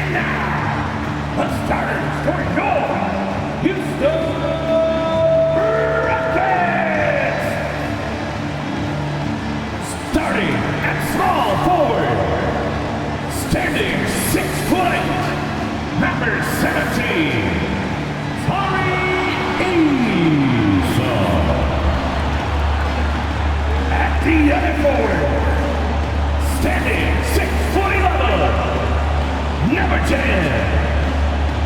And now, the starters for your Houston Rockets! Starting at small forward, standing 6'8", number 17, Tari Eason. At the other forward, standing 6'11", number 10,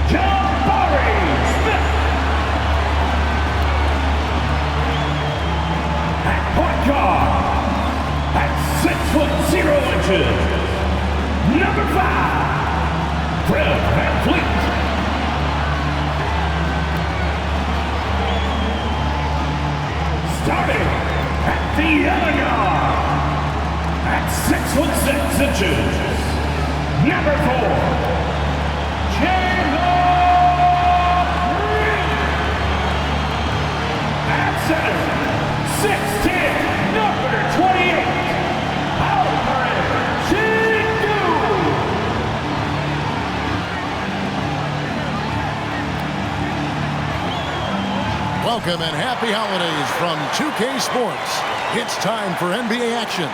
Jabari Smith. At point guard, at 6'0", number 5, Fred VanVleet. Starting at the other guard, at 6'6", number 4, Jalen Green. At center, 6'10", number 28, Alperen Sengun. Welcome and happy holidays from 2K Sports. It's time for NBA action.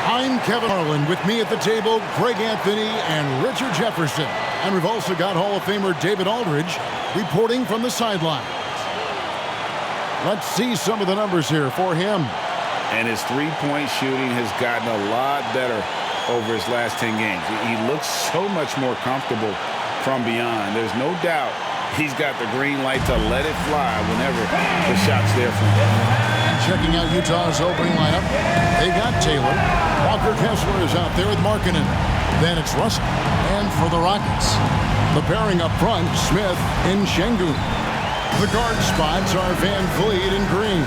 I'm Kevin Harlan. With me at the table, Greg Anthony and Richard Jefferson. And we've also got Hall of Famer David Aldridge reporting from the sidelines. Let's see some of the numbers here for him. And his three-point shooting has gotten a lot better over his last 10 games. He looks so much more comfortable from beyond. There's no doubt he's got the green light to let it fly whenever the shot's there for him. And checking out Utah's opening lineup, they got Taylor. Walker Kessler is out there with Markkanen. Then it's Russell. And for the Rockets, the pairing up front, Smith and Sengun. The guard spots are VanVleet and Green.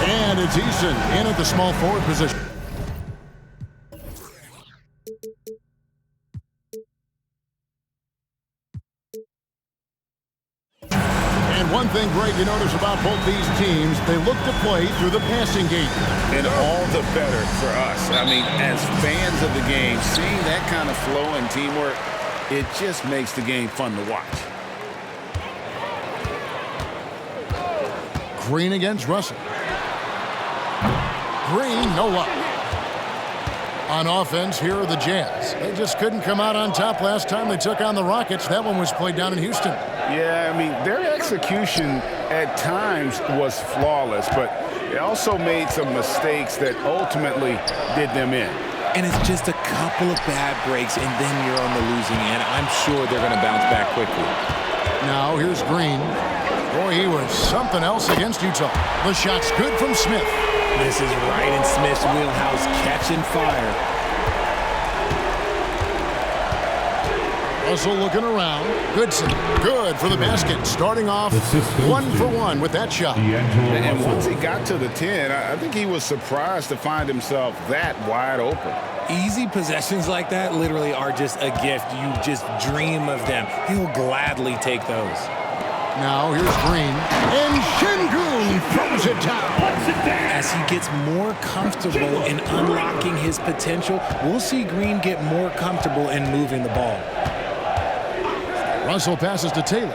And it's Eason in at the small forward position. And one thing, Greg, you notice about both these teams, they look to play through the passing game. And all the better for us. I mean, as fans of the game, seeing that kind of flow and teamwork, it just makes the game fun to watch. Green against Russell. Green, no luck. On offense, here are the Jazz. They just couldn't come out on top last time they took on the Rockets. That one was played down in Houston. Yeah, I mean, their execution at times was flawless, but they also made some mistakes that ultimately did them in. And it's just a couple of bad breaks, and then you're on the losing end. I'm sure they're going to bounce back quickly. Now, here's Green. Boy, he was something else against Utah. The shot's good from Smith. This is right in Smith's wheelhouse, catching fire. Russell looking around. Goodson, good for the basket. Starting off 1-for-1 with that shot. And once he got to the 10, I think he was surprised to find himself that wide open. Easy possessions like that literally are just a gift. You just dream of them. He'll gladly take those. Now here's Green. And Sengun throws it down. As he gets more comfortable in unlocking his potential, we'll see Green get more comfortable in moving the ball. Russell passes to Taylor.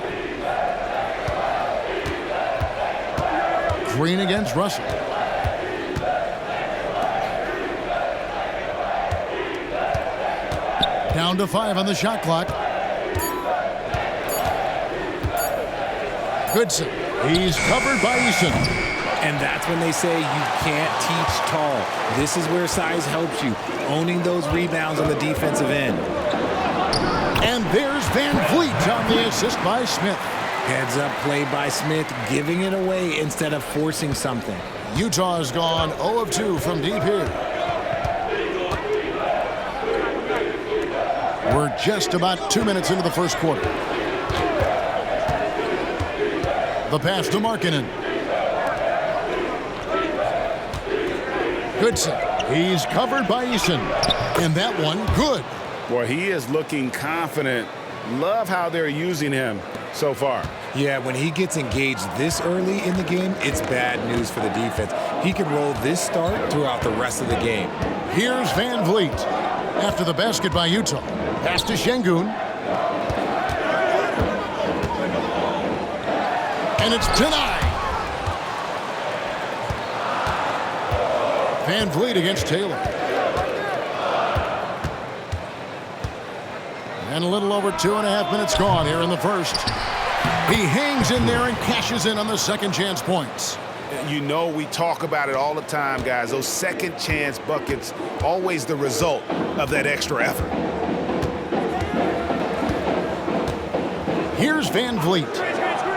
Green against Russell. Down to 5 on the shot clock. Goodson. He's covered by Eason. And that's when they say you can't teach tall. This is where size helps you, owning those rebounds on the defensive end. And there's VanVleet on the assist by Smith. Heads up play by Smith, giving it away instead of forcing something. Utah has gone 0 of 2 from deep here. We're just about 2 minutes into the first quarter. The pass to Markkanen. Goodson. He's covered by Eason. And that one, good. Boy, he is looking confident. Love how they're using him so far. Yeah, when he gets engaged this early in the game, it's bad news for the defense. He can roll this start throughout the rest of the game. Here's VanVleet. After the basket by Utah. Pass to Sengun. And it's denied. Van Vliet against Taylor. And a little over 2.5 minutes gone here in the first. He hangs in there and cashes in on the second chance points. You know, we talk about it all the time, guys. Those second chance buckets, always the result of that extra effort. Here's Van Vliet.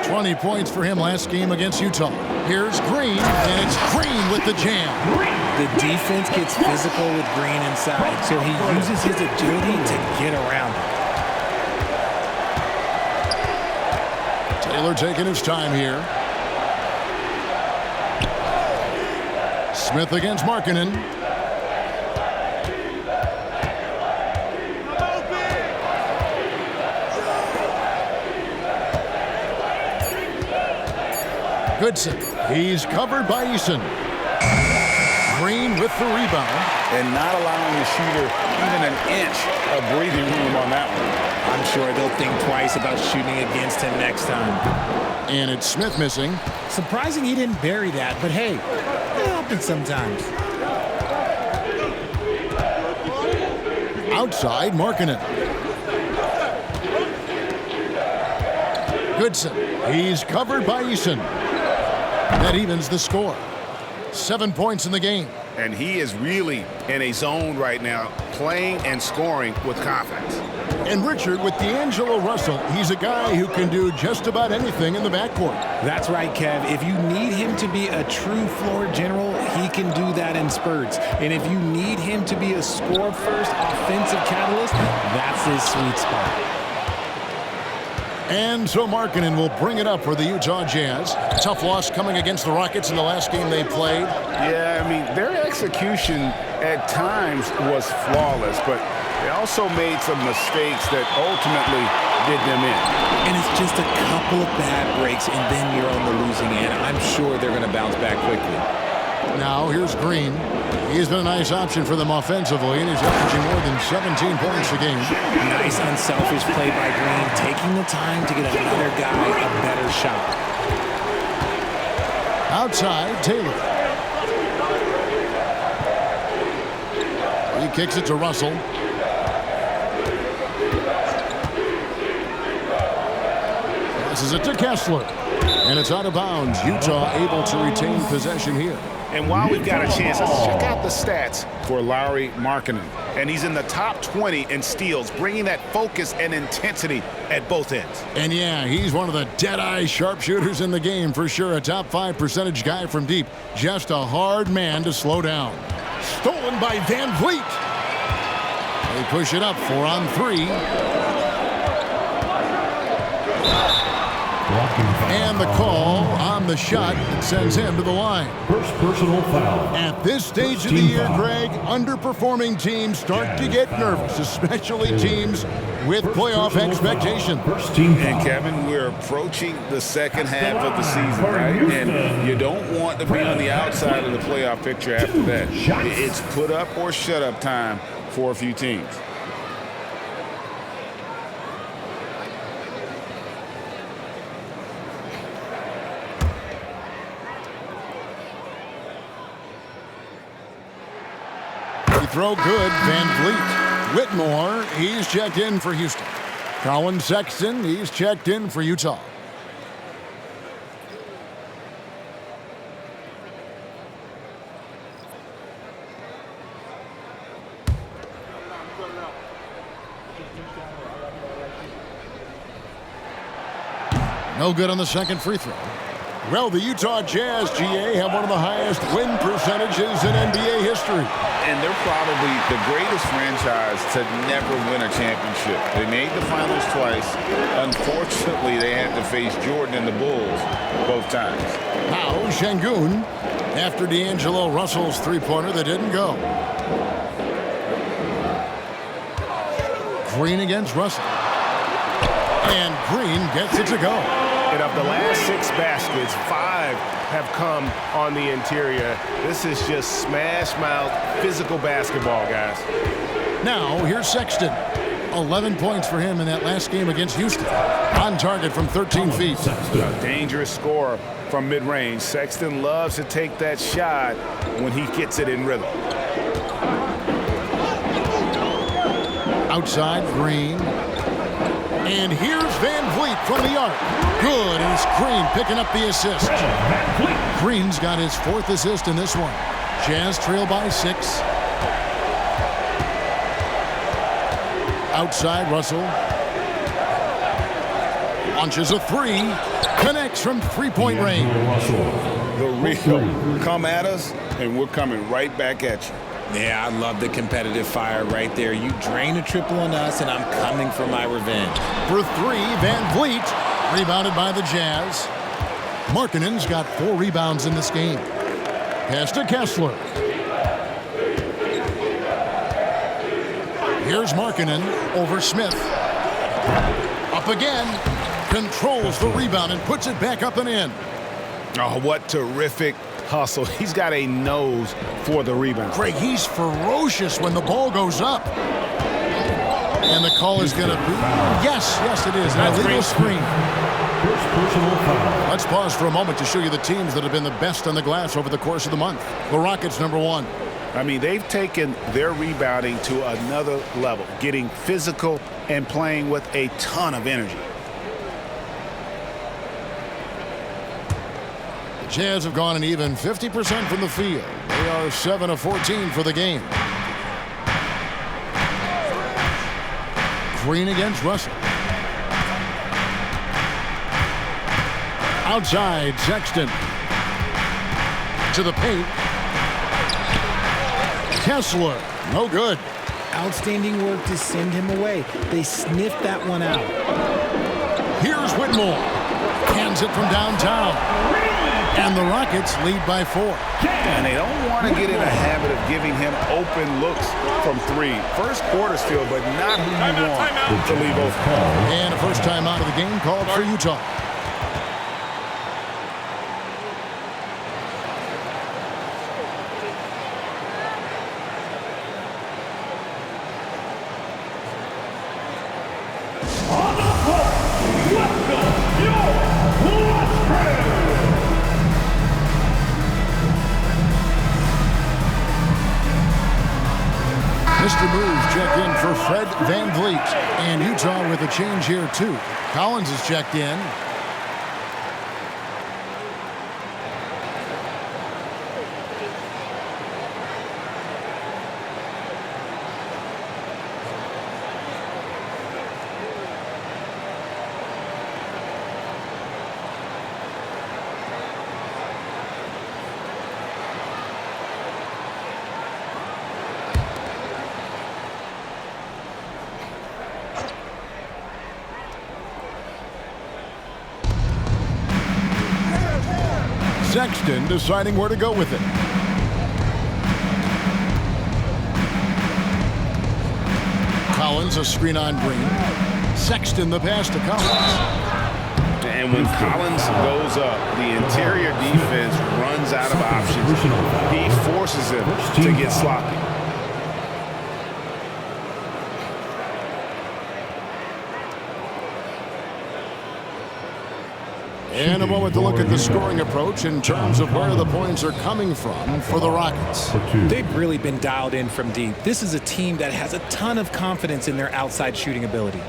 20 points for him last game against Utah. Here's Green, and it's Green with the jam. The defense gets physical with Green inside, so he uses his agility to get around it. Taylor taking his time here. Smith against Markkanen. Goodson. He's covered by Eason. Green with the rebound. And not allowing the shooter even an inch of breathing room on that one. I'm sure they'll think twice about shooting against him next time. And it's Smith missing. Surprising he didn't bury that, but hey, it happens sometimes. Outside, Markkanen. Goodson. He's covered by Eason. That evens the score. 7 points in the game. And he is really in a zone right now, playing and scoring with confidence. And Richard, with D'Angelo Russell, he's a guy who can do just about anything in the backcourt. That's right, Kev. If you need him to be a true floor general, he can do that in spurts. And if you need him to be a score-first offensive catalyst, that's his sweet spot. And so Markkanen will bring it up for the Utah Jazz. Tough loss coming against the Rockets in the last game they played. Yeah, I mean, their execution at times was flawless, but they also made some mistakes that ultimately did them in. And it's just a couple of bad breaks, and then you're on the losing end. I'm sure they're going to bounce back quickly. Now here's Green. He's been a nice option for them offensively, and he's averaging more than 17 points a game. Nice unselfish play by Green, taking the time to get another guy a better shot. Outside, Taylor. He kicks it to Russell. Passes it to Kessler. And it's out of bounds. Utah able to retain possession here. And while we've got a chance, let's check out the stats for Lauri Markkanen. And he's in the top 20 in steals, bringing that focus and intensity at both ends. And yeah, he's one of the dead-eye sharpshooters in the game for sure. A top 5 percentage guy from deep. Just a hard man to slow down. Stolen by Van Vliet. They push it up 4 on 3. And the call on the shot that sends him to the line. First personal foul. At this stage of the year, Greg, underperforming teams start to get nervous, especially teams with playoff expectations. First team foul. And Kevin, we're approaching the second half of the season, right? And you don't want to be on the outside of the playoff picture after that. It's put up or shut up time for a few teams. Throw good, Van Vliet. Whitmore, he's checked in for Houston. Colin Sexton, he's checked in for Utah. No good on the second free throw. Well, the Utah Jazz, GA, have one of the highest win percentages in NBA history. And they're probably the greatest franchise to never win a championship. They made the finals twice. Unfortunately, they had to face Jordan and the Bulls both times. Now, Şengün, after D'Angelo Russell's three-pointer that didn't go. Green against Russell. And Green gets it to go. And of the last 6 baskets, 5 have come on the interior. This is just smash mouth physical basketball, guys. Now, here's Sexton. 11 points for him in that last game against Houston. On target from 13 feet. A dangerous scorer from mid-range. Sexton loves to take that shot when he gets it in rhythm. Outside, Green. And here's Van Vliet from the arc. Good, and it's Green picking up the assist. Green's got his 4th assist in this one. Jazz trail by 6. Outside, Russell. Launches a 3. Connects from three-point range. The real come at us, and we're coming right back at you. Yeah, I love the competitive fire right there. You drain a triple on us, and I'm coming for my revenge. For 3, Van Vliet. Rebounded by the Jazz. Markkanen's got 4 rebounds in this game. Pass to Kessler. Here's Markkanen over Smith. Up again. Controls the rebound and puts it back up and in. Oh, what terrific hustle. He's got a nose for the rebound. Greg, he's ferocious when the ball goes up. And the call is going to be... Yes, it is. An illegal screen. Let's pause for a moment to show you the teams that have been the best on the glass over the course of the month. The Rockets, #1. I mean, they've taken their rebounding to another level, getting physical and playing with a ton of energy. The Jazz have gone an even 50% from the field. They are 7 of 14 for the game. Green against Russell. Outside, Sexton. To the paint. Kessler, no good. Outstanding work to send him away. They sniffed that one out. Here's Whitmore. Hands it from downtown. And the Rockets lead by 4. And they don't want to get in a habit of giving him open looks from 3. First quarter still, but not who you want to leave open. And a first time out of the game called for Utah. On the floor, welcome your Watford. Mr. Moves checked in for Fred Van Vliet. And Utah with a change here, too. Collins is checked in. Sexton deciding where to go with it. Collins, a screen on Green. Sexton, the pass to Collins. And when Collins goes up, the interior defense runs out of options. He forces him to get sloppy. And a moment to look at the scoring approach in terms of where the points are coming from for the Rockets. They've really been dialed in from deep. This is a team that has a ton of confidence in their outside shooting ability.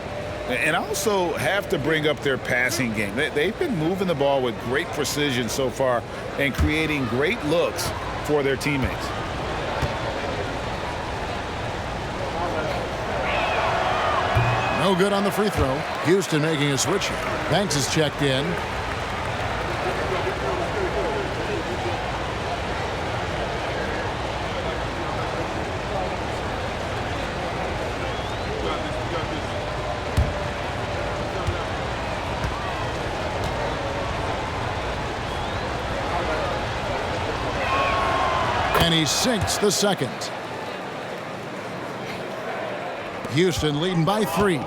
And also have to bring up their passing game. They've been moving the ball with great precision so far and creating great looks for their teammates. No good on the free throw. Houston making a switch. Banks is checked in. And he sinks the second. Houston leading by 3.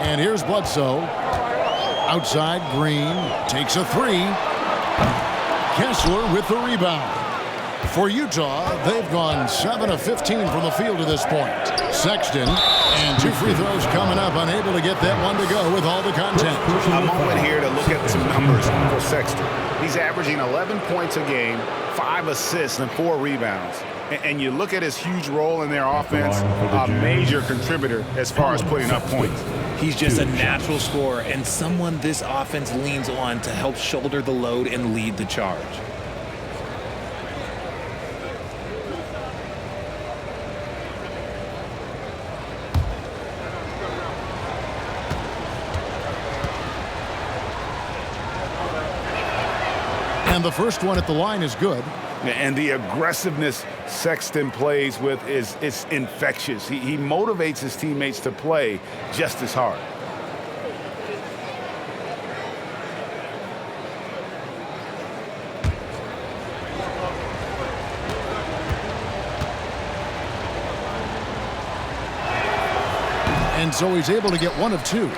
And here's Bledsoe. Outside, Green takes a 3. Kessler with the rebound. For Utah, they've gone 7 of 15 from the field to this point. Sexton, and 2 free throws coming up, unable to get that one to go with all the content. A moment here to look at some numbers for Sexton. He's averaging 11 points a game, 5 assists, and 4 rebounds. And you look at his huge role in their offense, a major contributor as far as putting up points. He's just a natural scorer and someone this offense leans on to help shoulder the load and lead the charge. And the first one at the line is good. And the aggressiveness Sexton plays with is infectious. He motivates his teammates to play just as hard. And so he's able to get 1 of 2.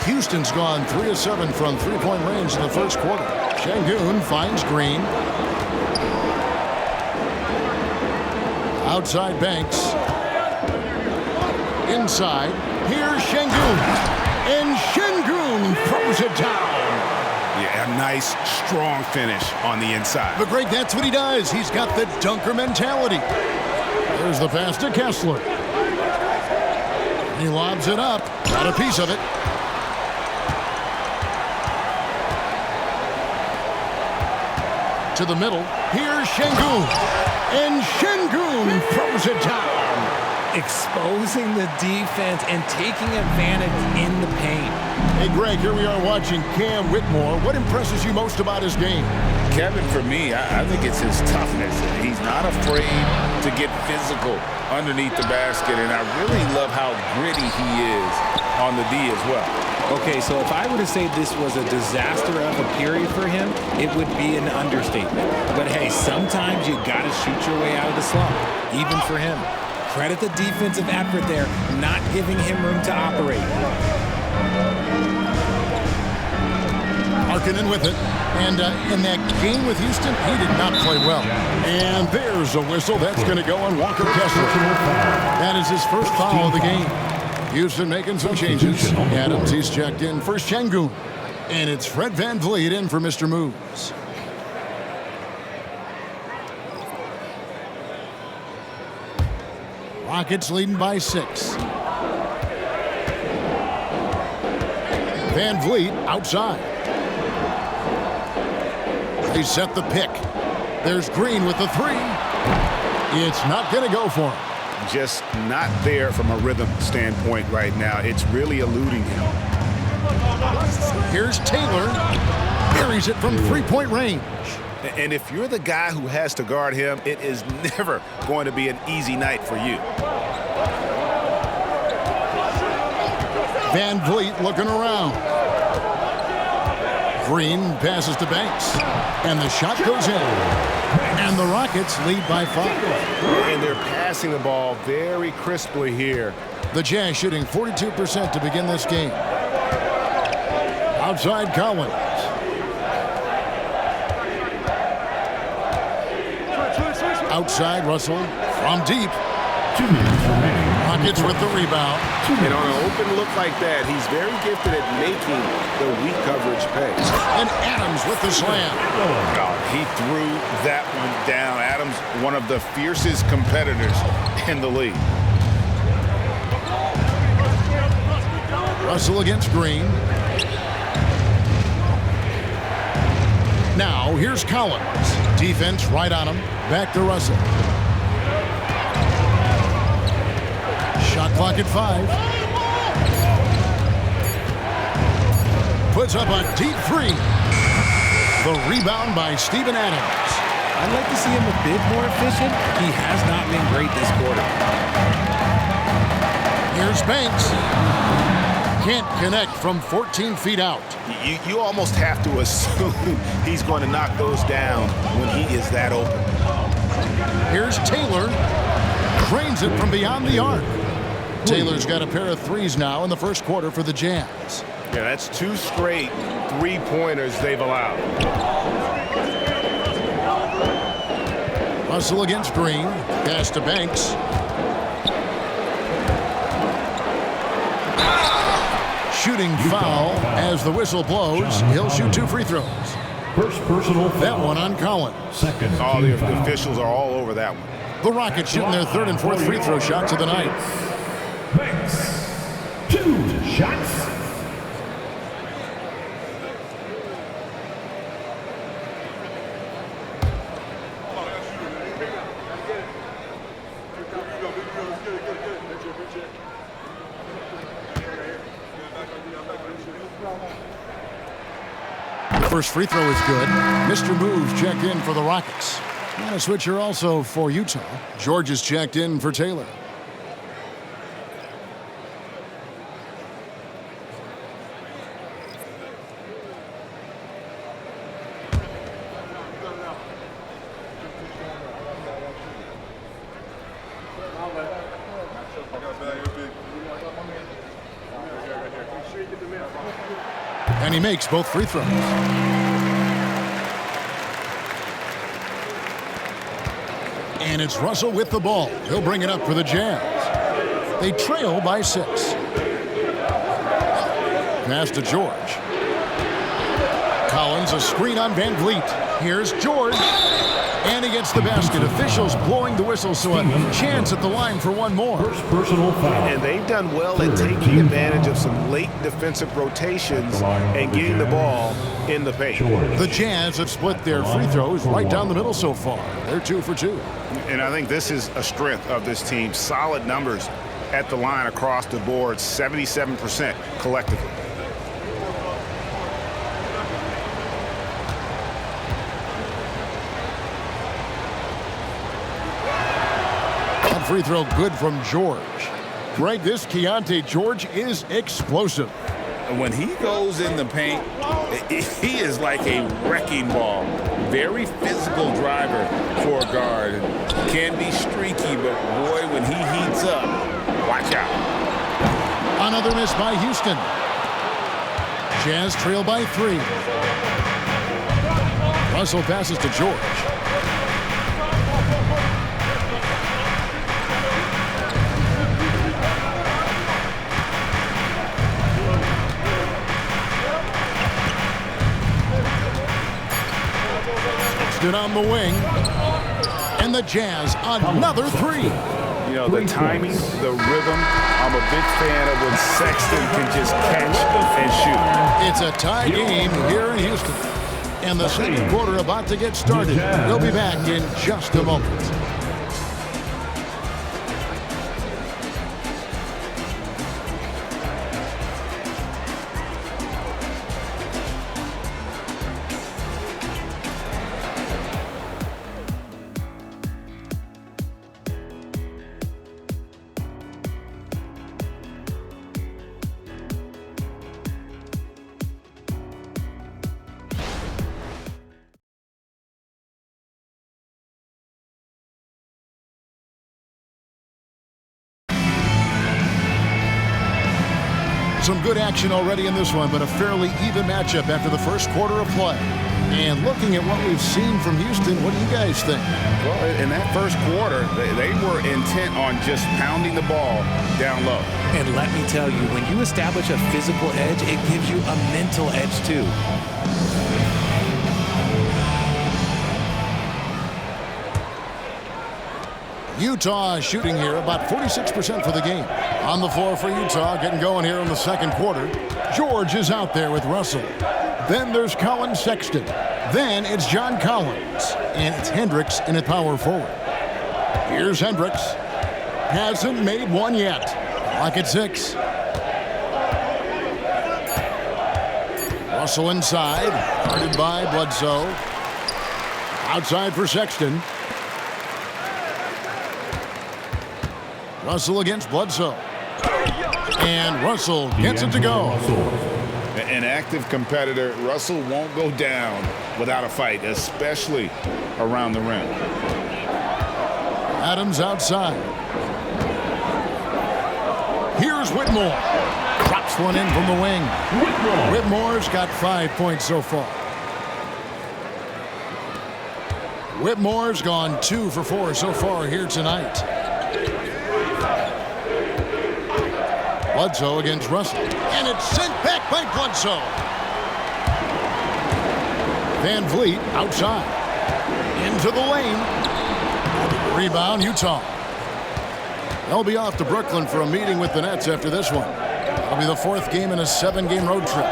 Houston's gone 3 of 7 from three-point range in the first quarter. Şengün finds Green. Outside Banks. Inside. Here's Şengün. And Şengün throws it down. Yeah, a nice, strong finish on the inside. But Greg, that's what he does. He's got the dunker mentality. There's the pass to Kessler. He lobs it up. Got a piece of it. To the middle. Here's Şengün. And Şengün throws it down. Exposing the defense and taking advantage in the paint. Hey, Greg, here we are watching Cam Whitmore. What impresses you most about his game? Kevin, for me, I think it's his toughness. He's not afraid to get physical underneath the basket, and I really love how gritty he is on the D as well. Okay, so if I were to say this was a disaster of a period for him, it would be an understatement. But hey, sometimes you got to shoot your way out of the slump, even for him. Credit the defensive effort there, not giving him room to operate. Markkanen with it. And in that game with Houston, he did not play well. And there's a whistle. That's going to go on Walker Kessler. That is his first foul of the game. Houston making some changes. Adams, he's checked in for Şengün. And it's Fred VanVleet in for Mr. Moves. Rockets leading by 6. VanVleet outside. They set the pick. There's Green with the 3. It's not going to go for him. Just not there from a rhythm standpoint right now. It's really eluding him. Here's Taylor. Buries it from three-point range. And if you're the guy who has to guard him, it is never going to be an easy night for you. VanVleet looking around. Green passes to Banks. And the shot goes in. And the Rockets lead by 5. And they're passing the ball very crisply here. The Jazz shooting 42% to begin this game. Outside Collins. Outside Russell from deep. 2 minutes remaining. Rockets with the rebound. And on an open look like that, he's very gifted at making the weak coverage pay. And Adams with the slam. Oh, he threw that one down. Adams, one of the fiercest competitors in the league. Russell against Green. Now here's Collins. Defense right on him. Back to Russell. Shot clock at 5. Puts up a deep 3. The rebound by Steven Adams. I'd like to see him a bit more efficient. He has not been great this quarter. Here's Banks. Can't connect from 14 feet out. You almost have to assume he's going to knock those down when he is that open. Here's Taylor. Drains it from beyond the arc. Taylor's got a pair of 3s now in the first quarter for the Jazz. Yeah, that's 2 straight three-pointers they've allowed. Russell against Green. Pass to Banks. Shooting foul as the whistle blows. He'll shoot 2 free throws. First personal foul. That one on Collins. Second. Oh, the officials are all over that one. The Rockets shooting their 3rd and 4th free throw shots of the night. Banks. 2 shots. First free throw is good. Mr. Moves checked in for the Rockets. And a switcher also for Utah. George is checked in for Taylor. And he makes both free throws. And it's Russell with the ball. He'll bring it up for the Jazz. They trail by 6. Pass to George. Collins, a screen on Van Vliet. Here's George. And he gets the basket. Officials blowing the whistle, so a chance at the line for one more. First personal foul. And they've done well at taking advantage of some late defensive rotations and getting the ball in the paint. The Jazz have split their free throws right down the middle so far. They're 2 for 2. And I think this is a strength of this team. Solid numbers at the line across the board, 77% collectively. Free throw good from George. Greg, this Keontae George is explosive. When he goes in the paint, he is like a wrecking ball. Very physical driver for a guard. Can be streaky, but boy, when he heats up, watch out. Another miss by Houston. Jazz trail by 3. Russell passes to George. On the wing, and the Jazz another 3. You know, the timing, the rhythm. I'm a big fan of when Sexton can just catch and shoot. It's a tie game here in Houston, and the second quarter about to get started. We'll be back in just a moment. Some good action already in this one, but a fairly even matchup after the first quarter of play. And looking at what we've seen from Houston, what do you guys think? Well, in that first quarter, they were intent on just pounding the ball down low. And let me tell you, when you establish a physical edge, it gives you a mental edge too. Utah shooting here about 46% for the game. On the floor for Utah, getting going here in the second quarter. George is out there with Russell. Then there's Colin Sexton. Then it's John Collins. And it's Hendricks in at power forward. Here's Hendricks. Hasn't made one yet. Clock at 6. Russell inside. Guarded by Bledsoe. Outside for Sexton. Russell against Bledsoe. And Russell gets it to go. An active competitor. Russell won't go down without a fight, especially around the rim. Adams outside. Here's Whitmore. Drops one in from the wing. Whitmore's got 5 points so far. Whitmore's gone 2 for 4 so far here tonight. Bledsoe against Russell. And it's sent back by Bledsoe. Van Vliet outside. Into the lane. Rebound, Utah. They'll be off to Brooklyn for a meeting with the Nets after this one. It'll be the 4th game in a 7-game road trip.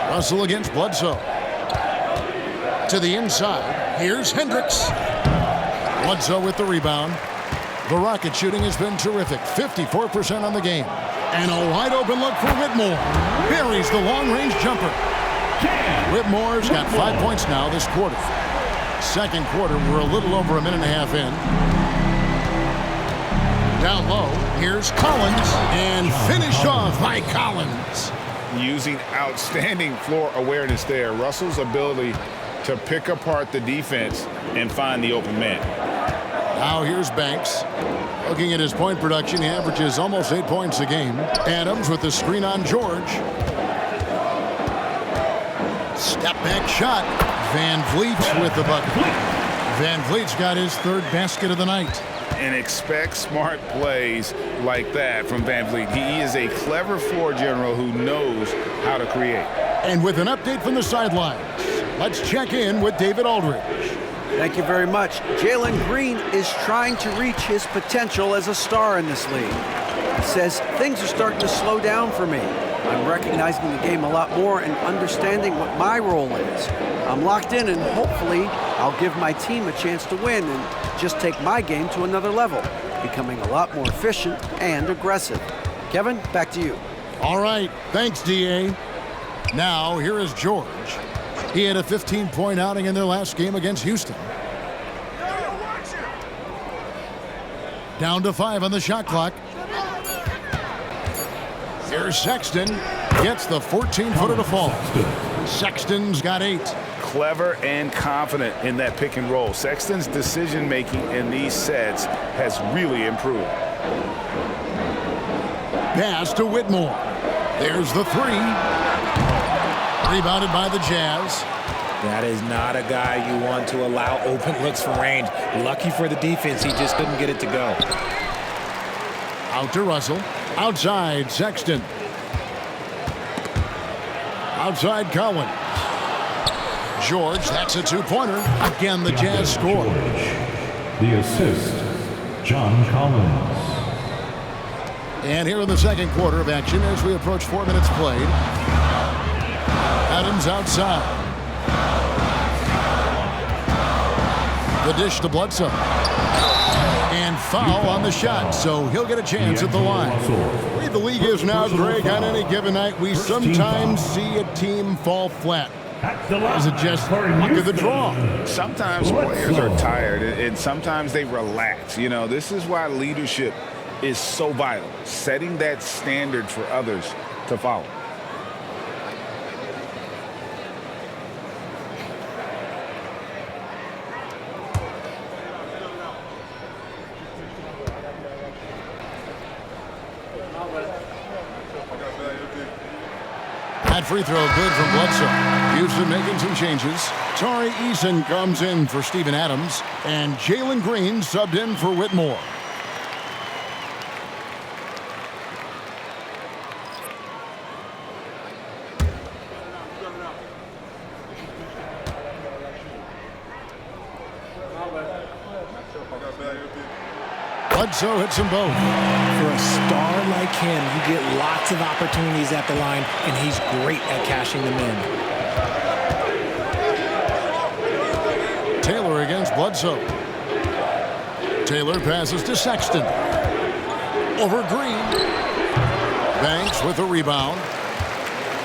Russell against Bledsoe. To the inside. Here's Hendricks. Bledsoe with the rebound. The Rocket shooting has been terrific. 54% on the game. And a wide open look for Whitmore. Buries the long-range jumper. Whitmore's got 5 points now this quarter. Second quarter, we're a little over a minute and a half in. Down low, here's Collins. And finished off by Collins. Using outstanding floor awareness there. Russell's ability to pick apart the defense and find the open man. Now here's Banks. Looking at his point production, he averages almost 8 points a game. Adams with the screen on George. Step back shot. Van Vliet with the bucket. Van Vliet's got his 3rd basket of the night. And expect smart plays like that from Van Vliet. He is a clever floor general who knows how to create. And with an update from the sidelines, let's check in with David Aldridge. Thank you very much. Jalen Green is trying to reach his potential as a star in this league. He says things are starting to slow down for me. I'm recognizing the game a lot more and understanding what my role is. I'm locked in, and hopefully I'll give my team a chance to win and just take my game to another level, becoming a lot more efficient and aggressive. Kevin, back to you. All right. Thanks, D.A. Now, here is George. He had a 15-point outing in their last game against Houston. Down to 5 on the shot clock. Here's Sexton. Gets the 14-footer to fall. Sexton's got 8. Clever and confident in that pick and roll. Sexton's decision-making in these sets has really improved. Pass to Whitmore. There's the 3. Rebounded by the Jazz. That is not a guy you want to allow open looks from range. Lucky for the defense, he just couldn't get it to go. Out to Russell. Outside, Sexton. Outside, Collins. George, that's a 2-pointer. Again, the Jazz score. The assist, John Collins. And here in the second quarter of action as we approach 4 minutes played. Adams outside. The dish to Bledsoe. And foul on the shot, so he'll get a chance at the line. The way the league is now, Greg, on any given night, we sometimes see a team fall flat. Is it just luck of the draw? Sometimes players are tired, and sometimes they relax. You know, this is why leadership is so vital, setting that standard for others to follow. That free throw good from Bledsoe. Houston making some changes. Tari Eason comes in for Steven Adams, and Jalen Green subbed in for Whitmore. Bledsoe hits them both. For a star like him, you get lots of opportunities at the line, and he's great at cashing them in. Taylor against Bledsoe. Taylor passes to Sexton. Over Green. Banks with a rebound.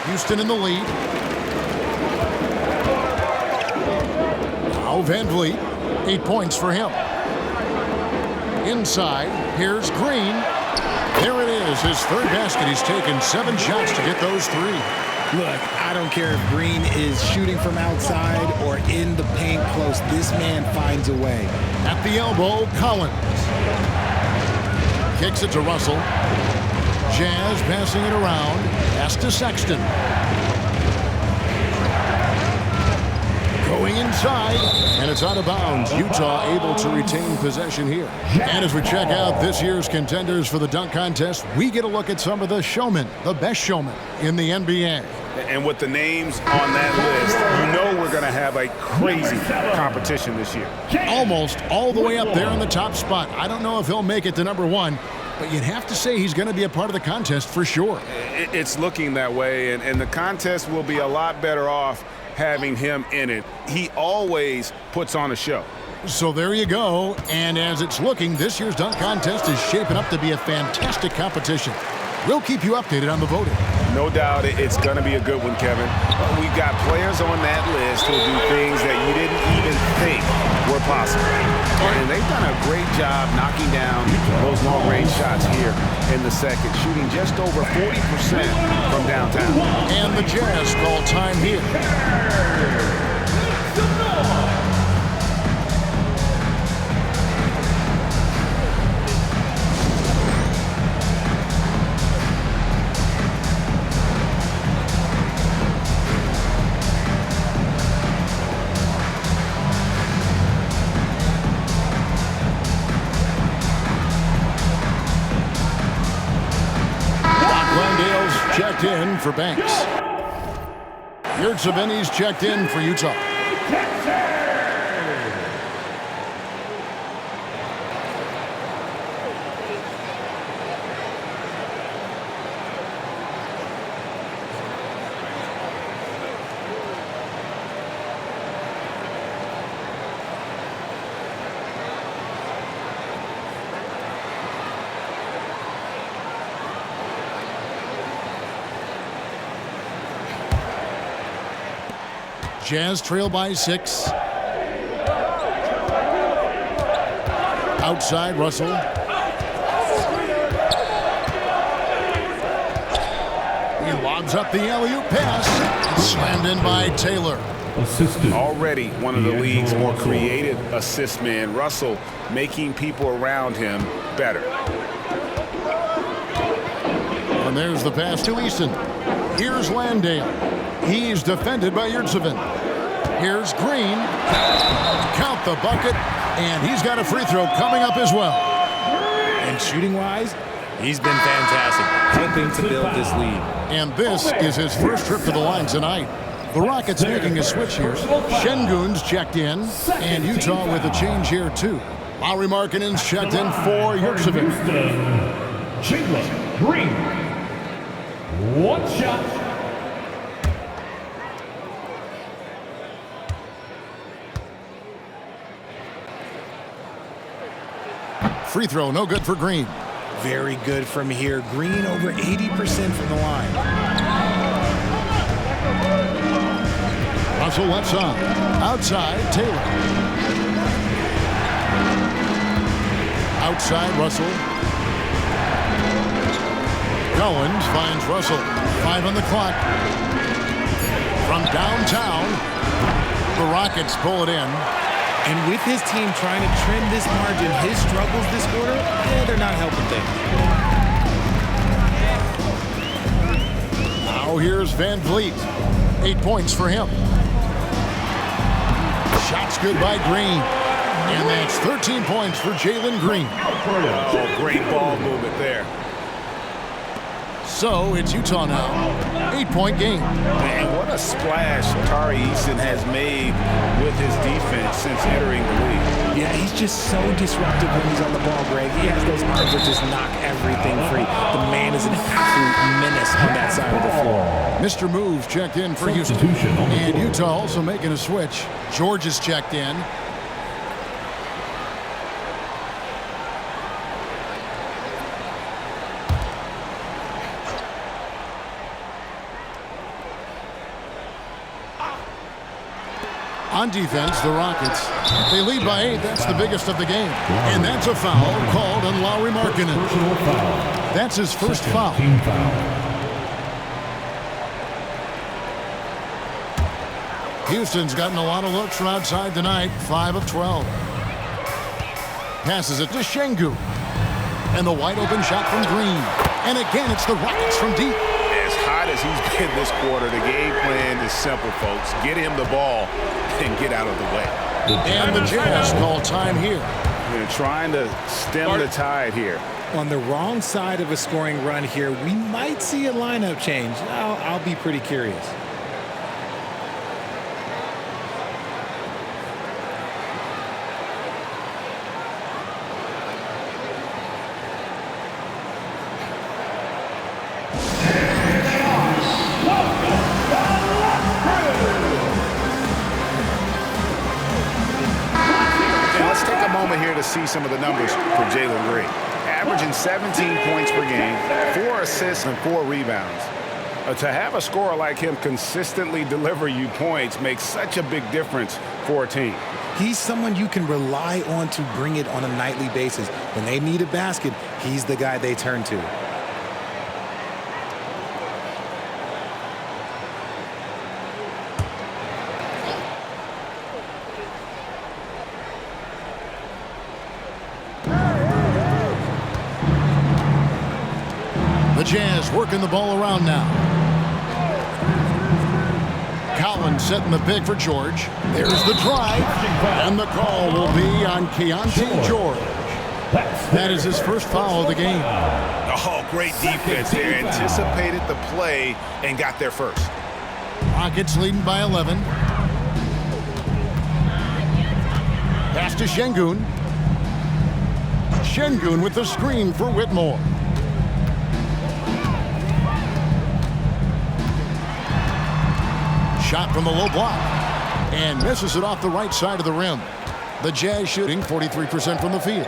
Houston in the lead. Now Van Vliet. 8 points for him. Inside, here's Green. There it is, his 3rd basket. He's taken 7 shots to get those 3. Look, I don't care if Green is shooting from outside or in the paint close. This man finds a way. At the elbow, Collins. Kicks it to Russell. Jazz passing it around. Pass to Sexton. Going inside, and it's out of bounds. Utah able to retain possession here. And as we check out this year's contenders for the dunk contest, we get a look at some of the showmen, the best showmen in the NBA. And with the names on that list, you know we're going to have a crazy competition this year. Almost all the way up there in the top spot. I don't know if he'll make it to number one, but you'd have to say he's going to be a part of the contest for sure. It's looking that way, and the contest will be a lot better off having him in it. He always puts on a show. So there you go. And as it's looking, this year's dunk contest is shaping up to be a fantastic competition. We'll keep you updated on the voting. No doubt it's going to be a good one, Kevin. We've got players on that list who'll do things that you didn't even think were possible. And they've done a great job knocking down those long-range shots here in the second, shooting just over 40% from downtown. And the Jazz call time here. Checked in for Banks. Yurtseven's checked in for Utah. Jazz trail by 6. Outside, Russell. He lobs up the alley-oop pass. Slammed in by Taylor. Assistant. Already one of the league's more creative assist men. Russell making people around him better. And there's the pass to Easton. Here's Landale. He's defended by Yurtseven. Here's Green. Count the bucket. And he's got a free throw coming up as well. And shooting-wise, he's been fantastic, helping to build this lead. And this is his first trip to the line tonight. The Rockets making a switch here. Şengün's checked in. And Utah with a change here, too. Lauri Markkanen's checked in for Yurtseven. Jalen Green. One shot. Free throw, no good for Green. Very good from here. Green over 80% from the line. Russell left side. Outside, Taylor. Outside, Russell. Goins finds Russell. 5 on the clock. From downtown, the Rockets pull it in. And with his team trying to trim this margin, his struggles this quarter, they're not helping things. Now here's Van Vliet. 8 points for him. Shots good by Green. And that's 13 points for Jalen Green. Oh, great ball movement there. So it's Utah now. 8-point game. And what a splash Tari Eason has made with his defense since entering the league. Yeah, he's just so disruptive when he's on the ball, Greg. He has those arms that just knock everything free. The man is an absolute menace on that side of the floor. Mr. Moves checked in for Houston. And Utah also making a switch. George is checked in. On defense, the Rockets, they lead by 8. That's the biggest of the game. And that's a foul called on Lauri Markkanen. That's his first foul. Houston's gotten a lot of looks from outside tonight. 5 of 12. Passes it to Şengün. And the wide open shot from Green. And again, it's the Rockets from deep. As hot as he's been this quarter, the game plan is simple, folks. Get him the ball and get out of the way. And the Jazz call time here. They're trying to stem the tide here. On the wrong side of a scoring run here, we might see a lineup change. I'll be pretty curious. See some of the numbers for Jalen Green. Averaging 17 points per game, 4 assists and 4 rebounds. To have a scorer like him consistently deliver you points makes such a big difference for a team. He's someone you can rely on to bring it on a nightly basis. When they need a basket, he's the guy they turn to. The Jazz working the ball around now. Collins setting the pick for George. There's the drive. And the call will be on Keontae George. That is his first foul of the game. Oh, great defense there. Anticipated the play and got there first. Rockets leading by 11. Pass to Şengün. Şengün with the screen for Whitmore. Shot from the low block and misses it off the right side of the rim. The Jazz shooting 43% from the field.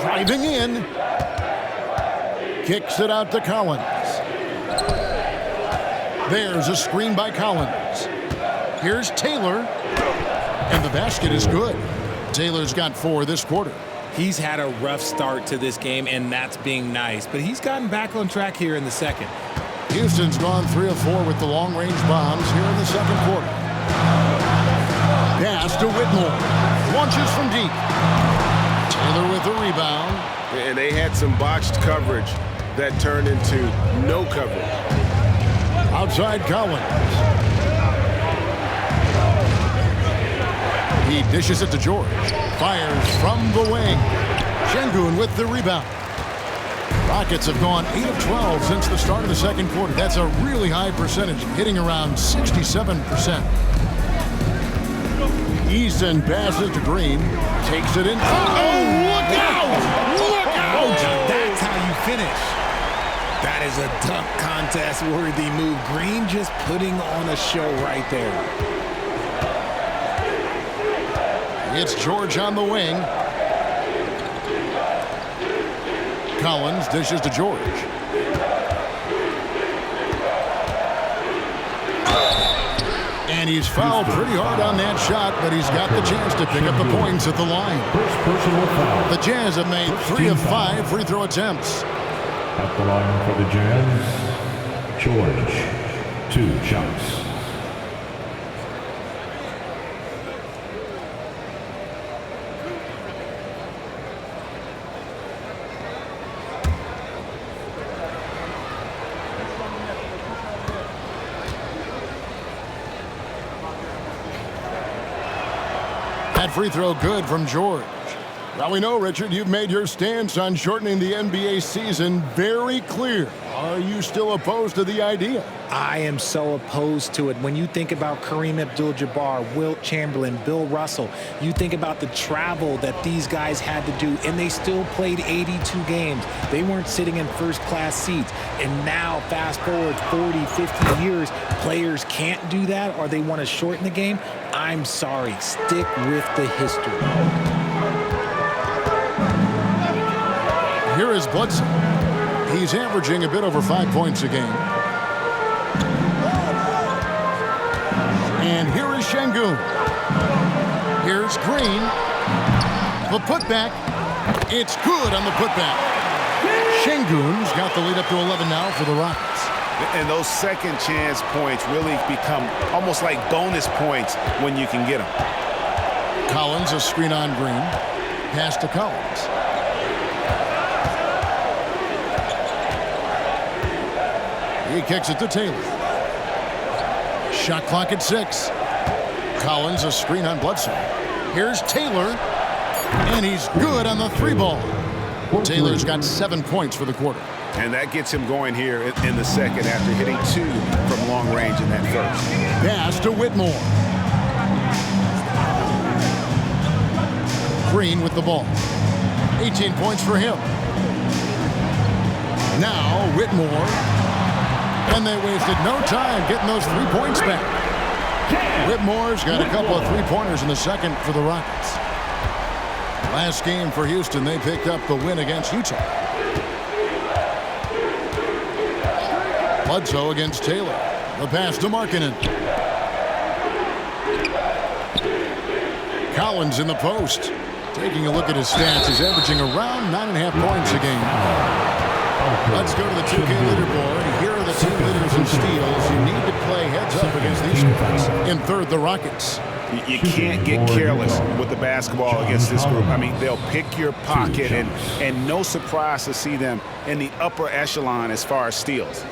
Driving in. Kicks it out to Collins. There's a screen by Collins. Here's Taylor. And the basket is good. Taylor's got 4 this quarter. He's had a rough start to this game, and that's being nice. But he's gotten back on track here in the second. Houston's gone 3 of 4 with the long-range bombs here in the second quarter. Pass to Whitmore. Launches from deep. Taylor with the rebound. And they had some botched coverage that turned into no coverage. Outside Collins. He dishes it to George. Fires from the wing. Şengün with the rebound. Rockets have gone 8 of 12 since the start of the second quarter. That's a really high percentage, hitting around 67%. Easton passes to Green. Takes it in. Oh, look out! Look out! That's how you finish. That is a dunk contest-worthy move. Green just putting on a show right there. It's George on the wing. Collins dishes to George. And he's fouled pretty hard on that shot, but he's got the chance to pick up the points at the line. The Jazz have made 3 of 5 free throw attempts. At the line for the Jazz, George, 2 shots. That free throw good from George. Now we know, Richard, you've made your stance on shortening the NBA season very clear. Are you still opposed to the idea? I am so opposed to it. When you think about Kareem Abdul-Jabbar, Wilt Chamberlain, Bill Russell, you think about the travel that these guys had to do, and they still played 82 games. They weren't sitting in first-class seats. And now, fast forward 40, 50 years, players can't do that, or they want to shorten the game. I'm sorry. Stick with the history. Here is Bledsoe. He's averaging a bit over 5 points a game. And here is Şengün. Here's Green. The putback. It's good on the putback. Şengün's got the lead up to 11 now for the Rockets. And those second chance points really become almost like bonus points when you can get them. Collins, a screen on Green. Pass to Collins. He kicks it to Taylor. Shot clock at 6. Collins, a screen on Bledsoe. Here's Taylor, and he's good on the 3-ball. Taylor's got 7 points for the quarter. And that gets him going here in the second after hitting 2 from long range in that first. Pass to Whitmore. Green with the ball. 18 points for him. Now Whitmore. And they wasted no time getting those 3 points back. Whitmore's got a couple of 3-pointers in the second for the Rockets. Last game for Houston, they picked up the win against Utah. Bledsoe against Taylor. The pass to Markkanen. Collins in the post. Taking a look at his stats, he's averaging around 9.5 points a game. Let's go to the 2K leaderboard. Here are the team leaders in steals. You need to play heads up against these guys. In third, the Rockets. You can't get careless with the basketball against this group. I mean, they'll pick your pocket, and no surprise to see them in the upper echelon as far as steals.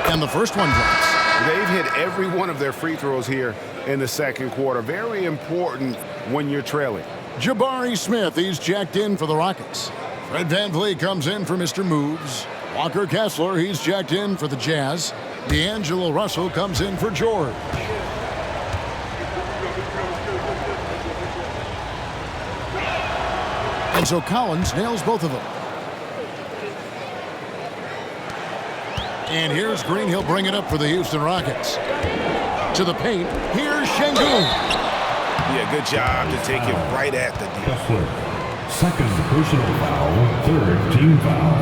And the first one drops. They've hit every one of their free throws here in the second quarter. Very important when you're trailing. Jabari Smith, he's jacked in for the Rockets. Fred VanVleet comes in for Mr. Moves. Walker Kessler, he's jacked in for the Jazz. D'Angelo Russell comes in for George. And so Collins nails both of them. And here's Green. He'll bring it up for the Houston Rockets. To the paint. Here's Şengün. Yeah, good job to take it right at the D. Kessler. Second personal foul. Third team foul.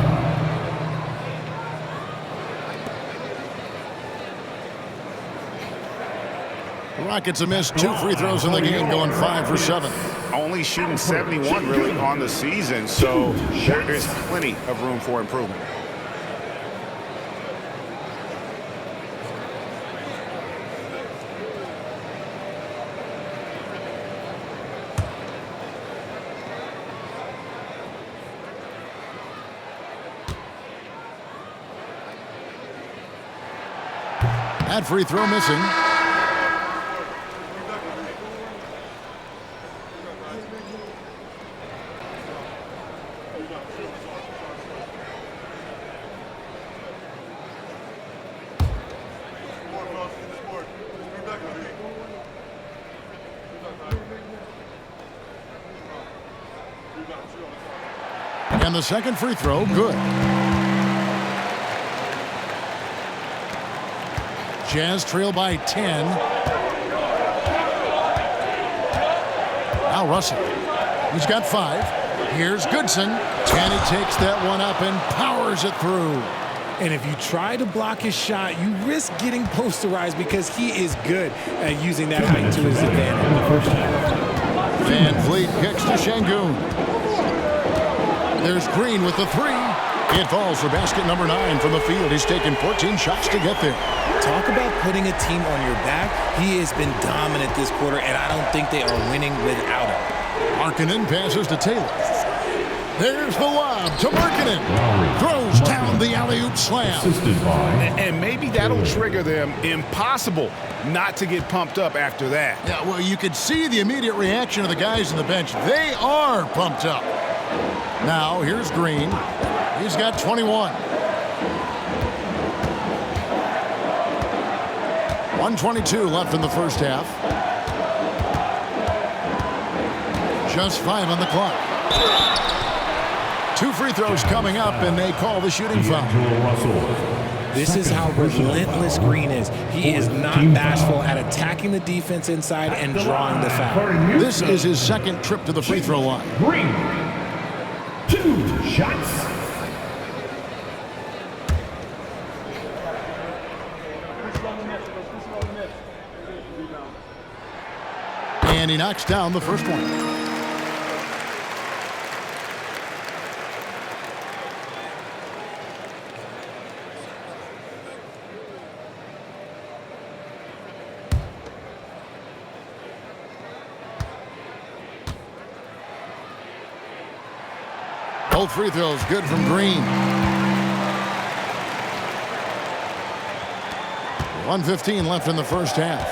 The Rockets have missed 2 free throws in the game, going 5 for 7. Only shooting 71 really on the season, so there is plenty of room for improvement. That free throw missing. And the second free throw, good. Jazz trail by 10. Now Russell. He's got 5. Here's Goodson. And he takes that one up and powers it through. And if you try to block his shot, you risk getting posterized because he is good at using that height to his advantage. VanVleet kicks to Şengün. There's Green with the 3. It falls for basket number 9 from the field. He's taken 14 shots to get there. Talk about putting a team on your back. He has been dominant this quarter, and I don't think they are winning without him. Markkanen passes to Taylor. There's the lob to Markkanen. Throws down the alley-oop slam. And maybe that'll trigger them. Impossible not to get pumped up after that. Yeah, well, you could see the immediate reaction of the guys on the bench. They are pumped up. Now, here's Green. He's got 21. 1:22 left in the first half. Just 5 on the clock. 2 free throws coming up, and they call the shooting foul. This is how relentless Green is. He is not bashful at attacking the defense inside and drawing the foul. This is his second trip to the free throw line. Green. 2 shots. And he knocks down the first one. Both free throws good from Green. 1:15 left in the first half.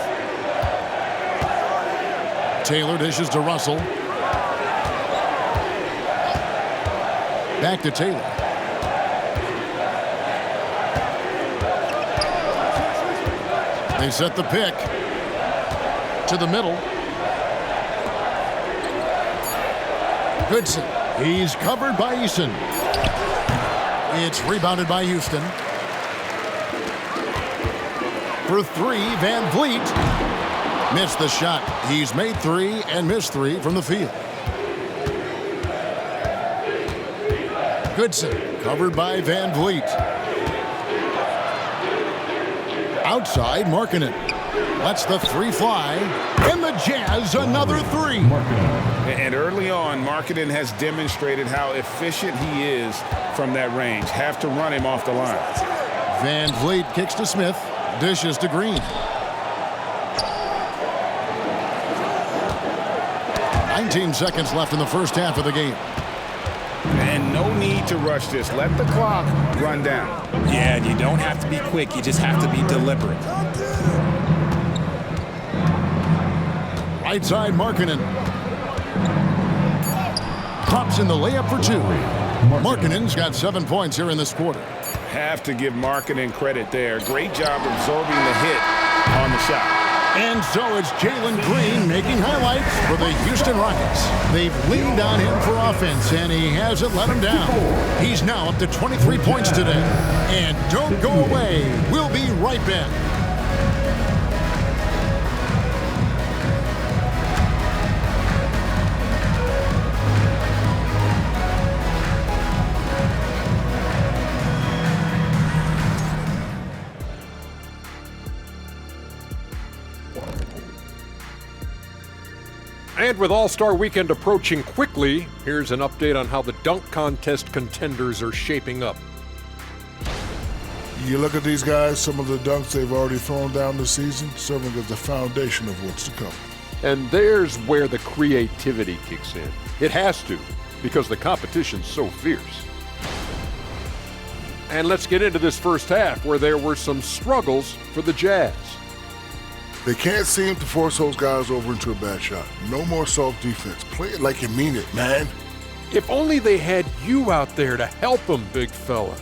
Taylor dishes to Russell. Back to Taylor. They set the pick to the middle. Goodson. He's covered by Eason. It's rebounded by Houston. For three, Van Vliet missed the shot. He's made three and missed three from the field. Goodson covered by Van Vliet. Outside, Markkanen lets the three fly. And the Jazz another three. And early on, Markkanen has demonstrated how efficient he is from that range. Have to run him off the line. Van Vliet kicks to Smith. Dishes to Green. 19 seconds left in the first half of the game. And no need to rush this. Let the clock run down. Yeah, and you don't have to be quick. You just have to be deliberate. Right side, Markkanen. Drops in the layup for two. Markkanen's got 7 points here in this quarter. Have to give Markkanen credit there. Great job absorbing the hit on the shot. And so it's Jalen Green making highlights for the Houston Rockets. They've leaned on him for offense, and he hasn't let him down. He's now up to 23 points today. And don't go away. We'll be right back. And with All-Star Weekend approaching quickly, here's an update on how the dunk contest contenders are shaping up. You look at these guys, some of the dunks they've already thrown down this season, serving as the foundation of what's to come. And there's where the creativity kicks in. It has to, because the competition's so fierce. And let's get into this first half, where there were some struggles for the Jazz. They can't seem to force those guys over into a bad shot. No more soft defense. Play it like you mean it, man. If only they had you out there to help them, big fella.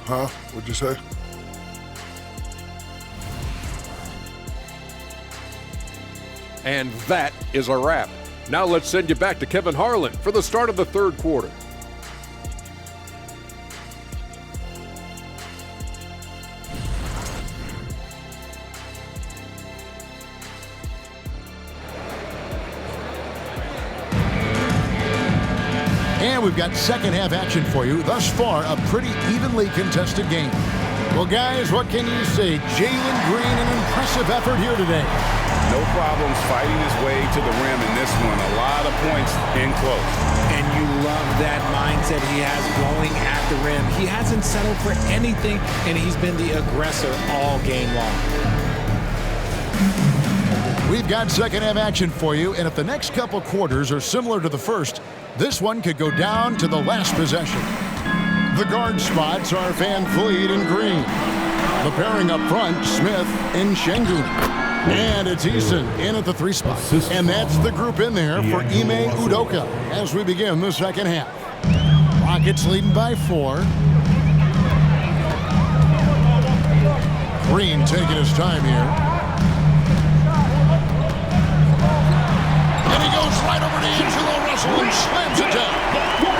Huh? What'd you say? And that is a wrap. Now let's send you back to Kevin Harlan for the start of the third quarter. And we've got second half action for you. Thus far, a pretty evenly contested game. Well, guys, what can you say? Jalen Green, an impressive effort here today. No problems fighting his way to the rim in this one. A lot of points in close. And you love that mindset he has going at the rim. He hasn't settled for anything, and he's been the aggressor all game long. We've got second half action for you, and if the next couple quarters are similar to the first, this one could go down to the last possession. The guard spots are Van Vliet and Green. The pairing up front, Smith and Şengün. And it's Eason in at the three spot. And that's the group in there for Ime Udoka as we begin the second half. Rockets leading by 4. Green taking his time here. And he goes right over to Angelo Russell and slams it down.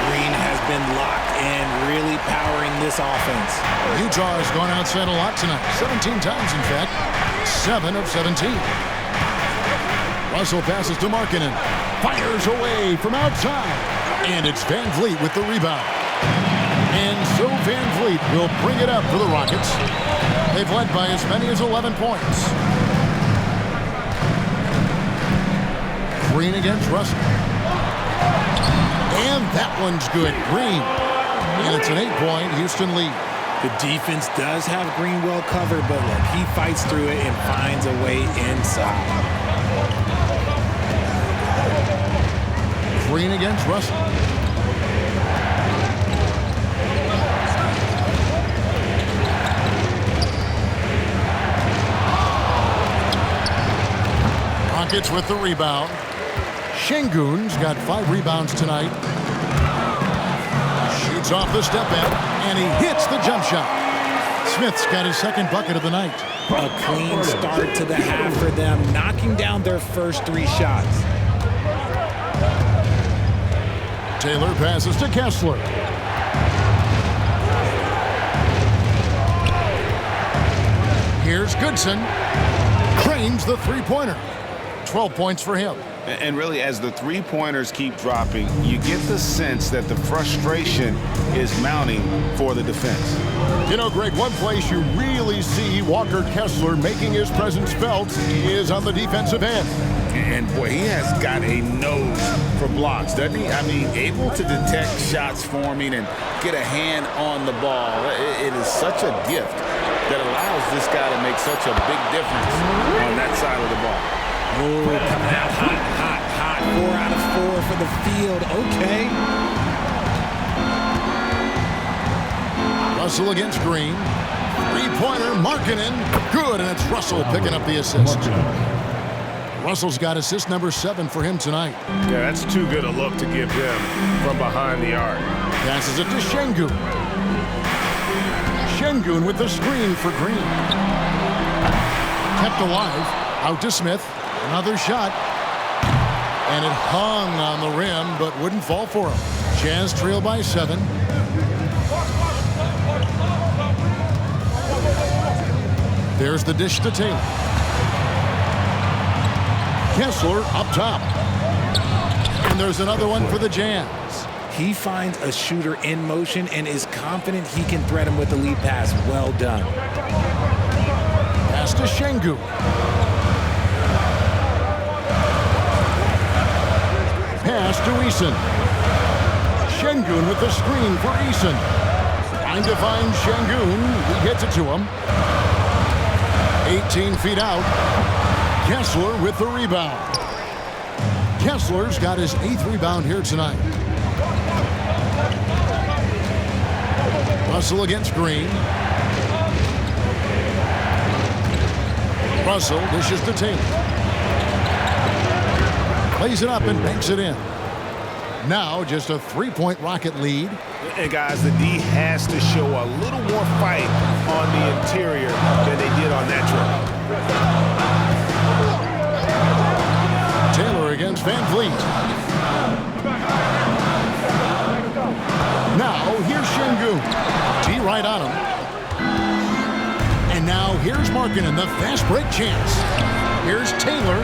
Green has been locked in, really powering this offense. Utah has gone outside a lot tonight. 17 times, in fact. 7 of 17. Russell passes to Markkanen. Fires away from outside. And it's Van Vliet with the rebound. And so Van Vliet will bring it up for the Rockets. They've led by as many as 11 points. Green against Russell. And that one's good. Green. And it's an 8-point Houston lead. The defense does have Green well covered, but look, he fights through it and finds a way inside. Green against Russell. Rockets with the rebound. Şengün's got 5 rebounds tonight. Shoots off the step in, and he hits the jump shot. Smith's got his second bucket of the night. A clean start to the half for them, knocking down their first 3 shots. Taylor passes to Kessler. Here's Goodson. Cranes the three-pointer. 12 points for him. And really, as the three-pointers keep dropping, you get the sense that the frustration is mounting for the defense. You know, Greg, one place you really see Walker Kessler making his presence felt is on the defensive end. And, boy, he has got a nose for blocks, doesn't he? I mean, able to detect shots forming and get a hand on the ball. It is such a gift that allows this guy to make such a big difference on that side of the ball. Oh, coming out hot. 4 out of 4 for the field. Okay. Russell against Green. Three-pointer, Markkanen. Good, and it's Russell picking up the assist. Russell's got assist number 7 for him tonight. Yeah, that's too good a look to give him from behind the arc. Passes it to Şengün. Şengün with the screen for Green. Kept alive. Out to Smith. Another shot. And it hung on the rim, but wouldn't fall for him. Jazz trail by 7. There's the dish to Taylor. Kessler up top. And there's another one for the Jazz. He finds a shooter in motion and is confident he can thread him with the lead pass. Well done. Pass to Şengün. Pass to Eason. Şengün with the screen for Eason. Trying to find Şengün. He gets it to him. 18 feet out. Kessler with the rebound. Kessler's got his 8th rebound here tonight. Russell against Green. Russell dishes to Taylor. Plays it up and banks it in. Now just a 3-point Rocket lead. And guys, the D has to show a little more fight on the interior than they did on that drive. Taylor against Van Vliet. Now here's Şengün. T right on him. And now here's Markkanen, the fast break chance. Here's Taylor.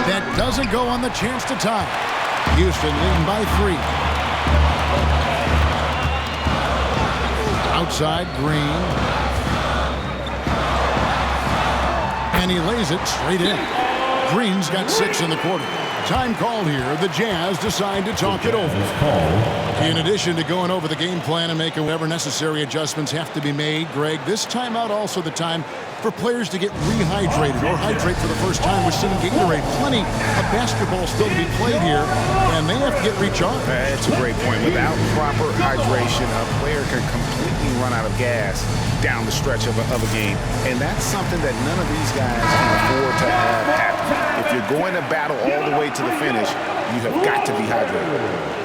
That doesn't go on the chance to tie. Houston leading by 3. Outside, Green. And he lays it straight in. Green's got 6 in the quarter. Time called here. The Jazz decide to talk it over. In addition to going over the game plan and making whatever necessary adjustments have to be made, Greg, this timeout also the time for players to get rehydrated or hydrate for the first time with some Gatorade. Plenty of basketball still to be played here, and they have to get recharged. That's a great point. Without proper hydration, a player can completely run out of gas down the stretch of a game. And that's something that none of these guys can afford to have happen. If you're going to battle all the way to the finish, you have got to be hydrated.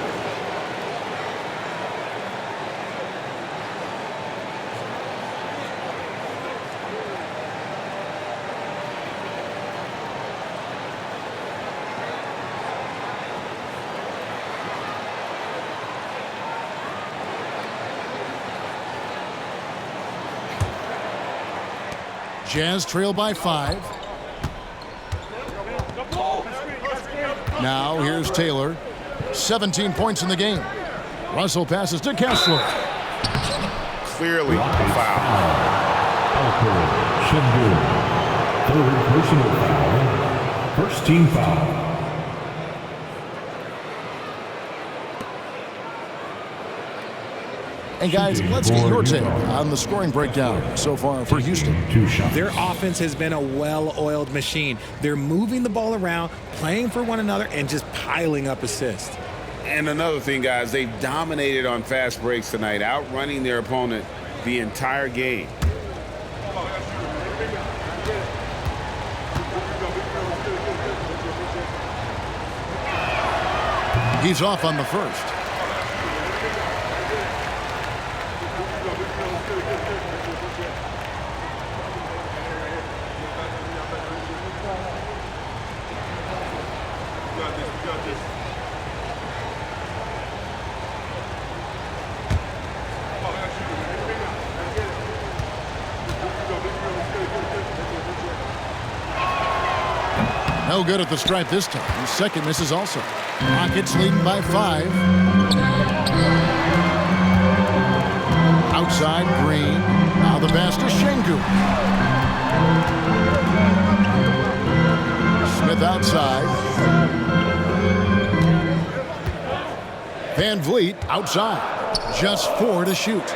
Jazz trail by 5. Now here's Taylor. 17 points in the game. Russell passes to Kessler. Clearly foul. Şengün. Third personal foul. First team foul. And guys, let's get your take on the scoring breakdown so far for Houston. 2 shots. Their offense has been a well-oiled machine. They're moving the ball around, playing for one another, and just piling up assists. And another thing, guys, they've dominated on fast breaks tonight, outrunning their opponent the entire game. He's off on the first. No good at the stripe this time. Second misses also. Rockets leading by 5. Outside, Green. Now the pass to Şengün. Smith outside. Van Vliet outside. Just 4 to shoot.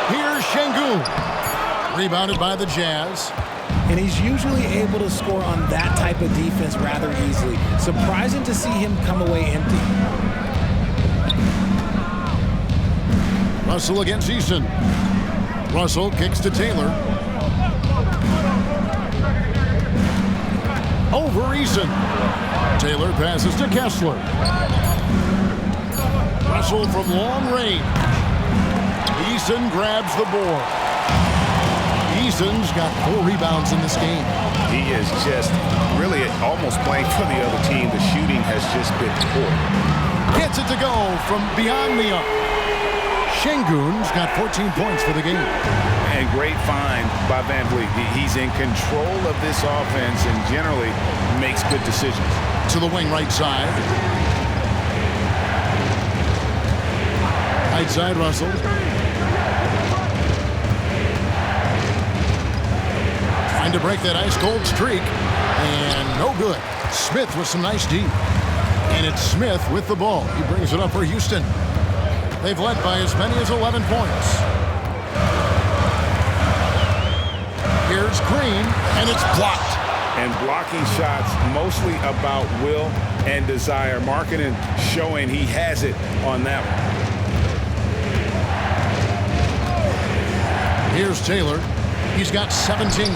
Here's Şengün. Rebounded by the Jazz. And he's usually able to score on that type of defense rather easily. Surprising to see him come away empty. Russell against Eason. Russell kicks to Taylor. Over Eason. Taylor passes to Kessler. Russell from long range. Eason grabs the board. Eason's got 4 rebounds in this game. He is just really almost playing for the other team. The shooting has just been poor. Gets it to go from beyond the arc. Şengün's got 14 points for the game. And great find by Van Vliet. He's in control of this offense and generally makes good decisions. To the wing right side. Right side, Russell. Trying to break that ice-cold streak. And no good. Smith with some nice D. And it's Smith with the ball. He brings it up for Houston. They've led by as many as 11 points. Here's Green, and it's blocked. And blocking shots mostly about will and desire. Markkanen showing he has it on that one. Here's Taylor. He's got 17.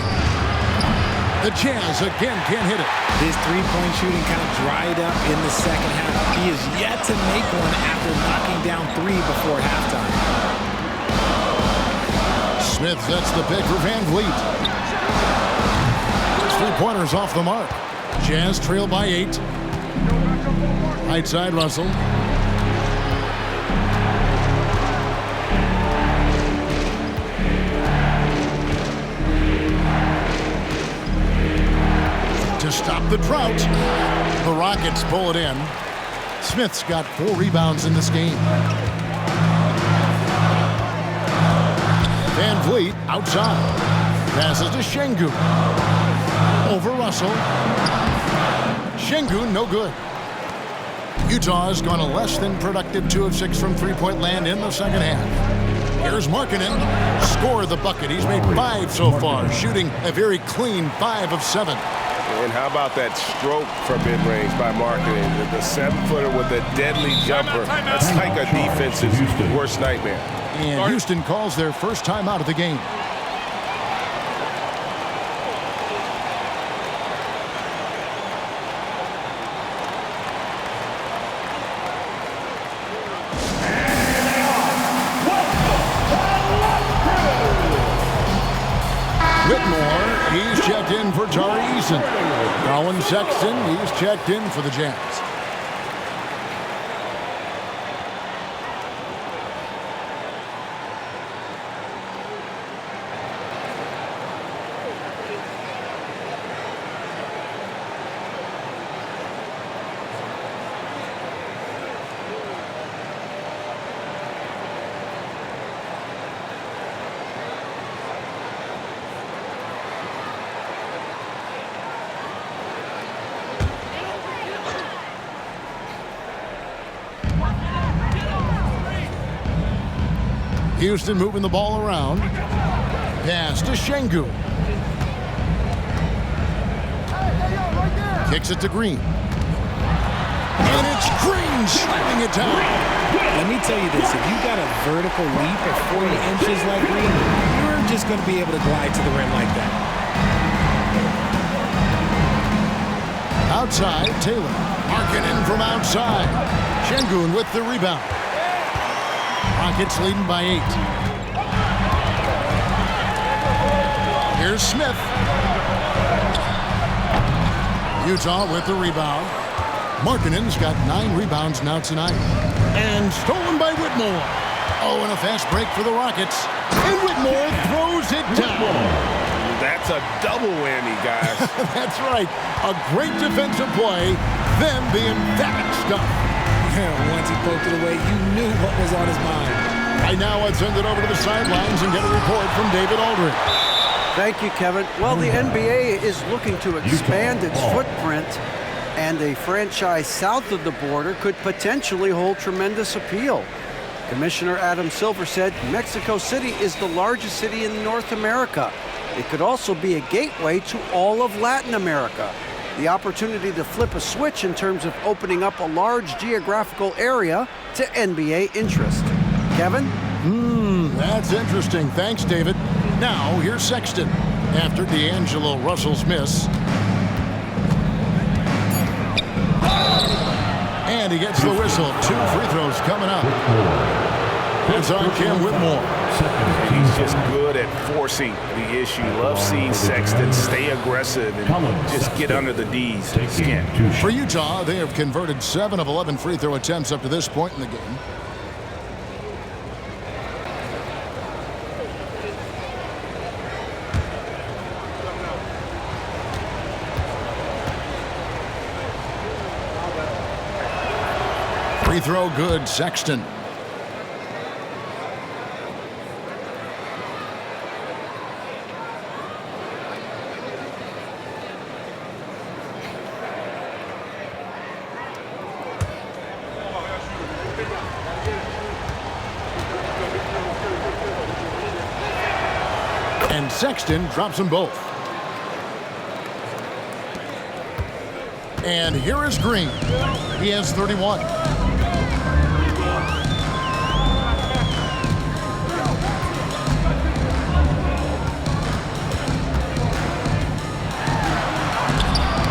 The Jazz again can't hit it. His three-point shooting kind of dried up in the second half. He is yet to make one after knocking down 3 before halftime. Smith sets the pick for Van Vliet. 3-pointers off the mark. Jazz trail by 8. Right side, Russell. To stop the drought, the Rockets pull it in. Smith's got 4 rebounds in this game. Van Vliet outside. Passes to Şengün. Over Russell. Şengün no good. Utah's gone a less than productive 2 of 6 from three-point land in the second half. Here's Markkanen. Score the bucket. He's made 5 so far, shooting a very clean 5 of 7. And how about that stroke from mid-range by Markkanen? The 7-footer with a deadly jumper. That's like a defense's worst nightmare. And Houston calls their first time out of the game. Whitmore, he's checked in for Tari Eason. Colin Sexton, he's checked in for the Jazz. Houston moving the ball around. Pass to Şengün. Kicks it to Green. And it's Green slamming it down. Let me tell you this. If you got a vertical leap of 40 inches like Green, you're just going to be able to glide to the rim like that. Outside, Taylor. Markkanen from outside. Şengün with the rebound. Rockets leading by 8. Here's Smith. Utah with the rebound. Markkanen's got 9 rebounds now tonight. And stolen by Whitmore. Oh, and a fast break for the Rockets. And Whitmore throws it down. That's a double whammy, guys. That's right. A great defensive play, then the emphatic stuff. Once he poked it away, you knew what was on his mind. Right now, let's send it over to the sidelines and get a report from David Aldridge. Thank you, Kevin. Well, the NBA is looking to expand its footprint, and a franchise south of the border could potentially hold tremendous appeal. Commissioner Adam Silver said Mexico City is the largest city in North America. It could also be a gateway to all of Latin America. The opportunity to flip a switch in terms of opening up a large geographical area to NBA interest. Kevin? That's interesting. Thanks, David. Now, here's Sexton after D'Angelo Russell's miss. And he gets the whistle. 2 free throws coming up. It's on Cam Whitmore. He's just good at forcing the issue. Love seeing Sexton stay aggressive and just get under the D's skin. For Utah, they have converted 7 of 11 free throw attempts up to this point in the game. Free throw good, Sexton. And Sexton drops them both. And here is Green. He has 31.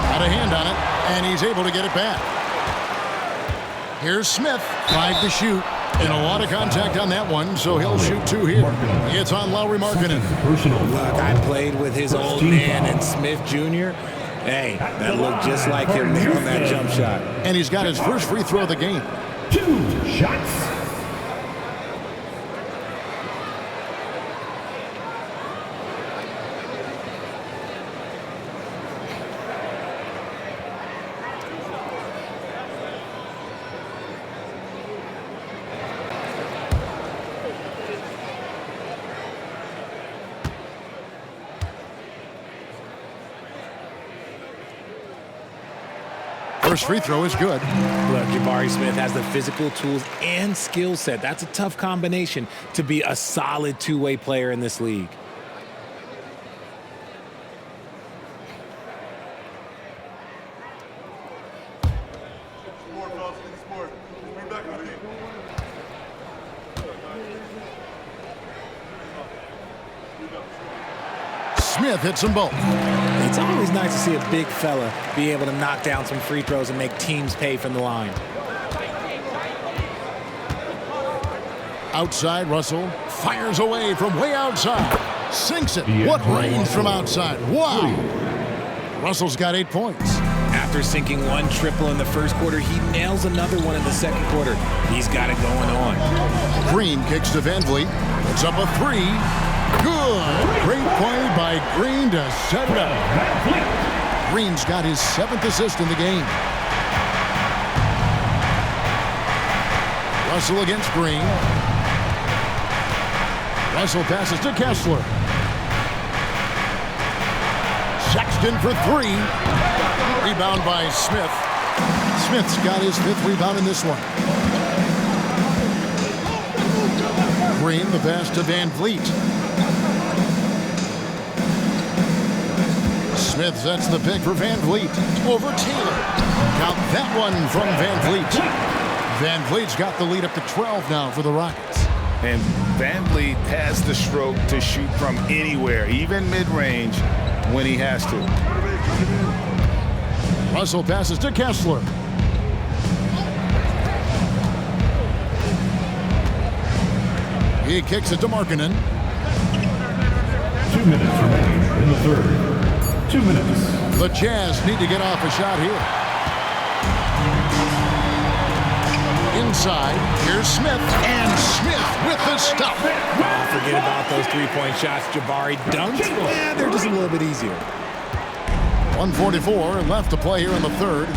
Got a hand on it, and he's able to get it back. Here's Smith, 5 to shoot. And a lot of contact on that one, so he'll shoot 2 here. It's on Lauri Markkanen. Look, I played with his old man and Smith Jr. Hey, that looked just like him there on that jump shot. And he's got his first free throw of the game. 2 shots. First free throw is good. Look, Jabari Smith has the physical tools and skill set. That's a tough combination to be a solid two-way player in this league. Smith hits them both. It's always nice to see a big fella be able to knock down some free throws and make teams pay from the line. Outside, Russell fires away from way outside. Sinks it. What range from outside. Wow. Russell's got 8 points. After sinking 1 triple in the first quarter, he nails another one in the second quarter. He's got it going on. Green kicks to Van Vliet. It's up a 3. Good. Great play by Green to set it up. Green's got his 7th assist in the game. Russell against Green. Russell passes to Kessler. Sexton for 3. Rebound by Smith. Smith's got his 5th rebound in this one. Green, the pass to Van Vliet. Smith sets the pick for Van Vliet. Over Taylor. Count that one from Van Vliet. Van Vliet's got the lead up to 12 now for the Rockets. And Van Vliet has the stroke to shoot from anywhere, even mid-range, when he has to. Russell passes to Kessler. He kicks it to Markkanen. 2 minutes remaining in the third. 2 minutes. The Jazz need to get off a shot here. Inside, here's Smith, and Smith with the stop. Oh, forget about those three-point shots Jabari dunked. Yeah, they're just a little bit easier. 1:44 left to play here in the third.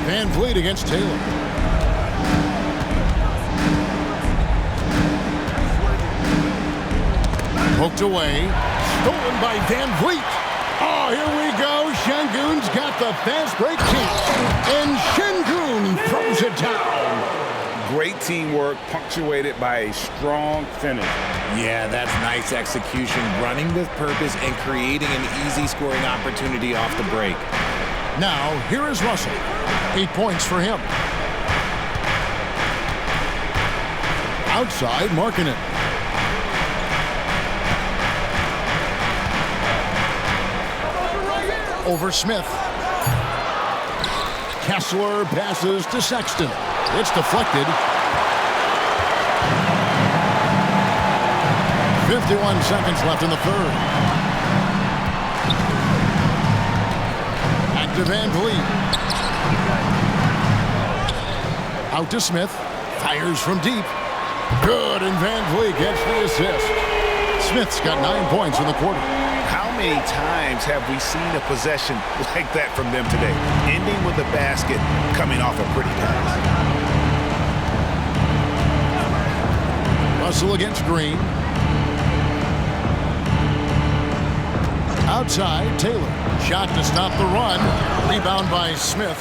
Van Vliet against Taylor. Poked away. Stolen by Van Vliet. Oh, here we go. Şengün's got the fast break kick. And Şengün throws it down. Great teamwork punctuated by a strong finish. Yeah, that's nice execution, running with purpose and creating an easy scoring opportunity off the break. Now, here is Russell. 8 points for him. Outside, Markkanen. Over Smith. Kessler passes to Sexton. It's deflected. 51 seconds left in the third. Back to Van Vliet. Out to Smith. Fires from deep. Good, and Van Vliet gets the assist. Smith's got 9 points in the quarter. How many times have we seen a possession like that from them today? Ending with a basket, coming off a pretty pass. Russell against Green. Outside, Taylor. Shot to stop the run. Rebound by Smith.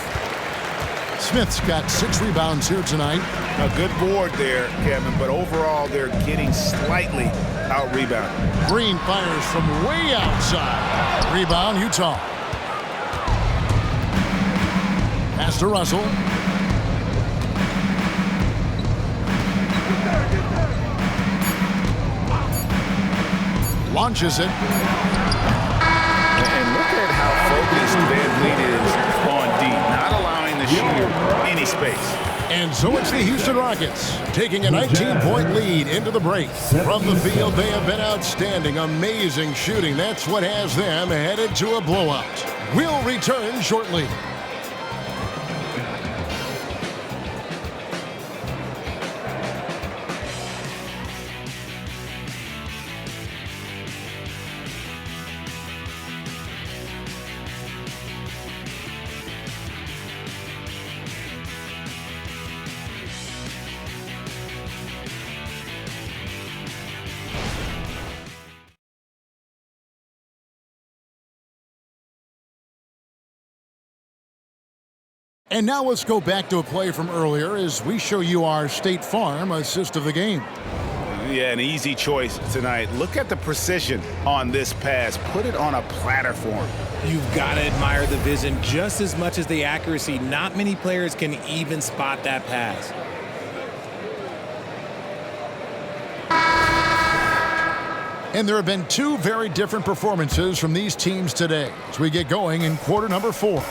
Smith's got 6 rebounds here tonight. A good board there, Kevin, but overall they're getting slightly out-rebounded. Green fires from way outside. Rebound, Utah. Pass to Russell. Launches it. And look at how focused Van Vliet is on D, not allowing the shooter any space. And so it's the Houston Rockets taking a 19-point lead into the break. From the field, they have been outstanding. Amazing shooting. That's what has them headed to a blowout. We'll return shortly. And now let's go back to a play from earlier as we show you our State Farm assist of the game. Yeah, an easy choice tonight. Look at the precision on this pass. Put it on a platter form. You've got to admire the vision just as much as the accuracy. Not many players can even spot that pass. And there have been 2 very different performances from these teams today as we get going in quarter number 4.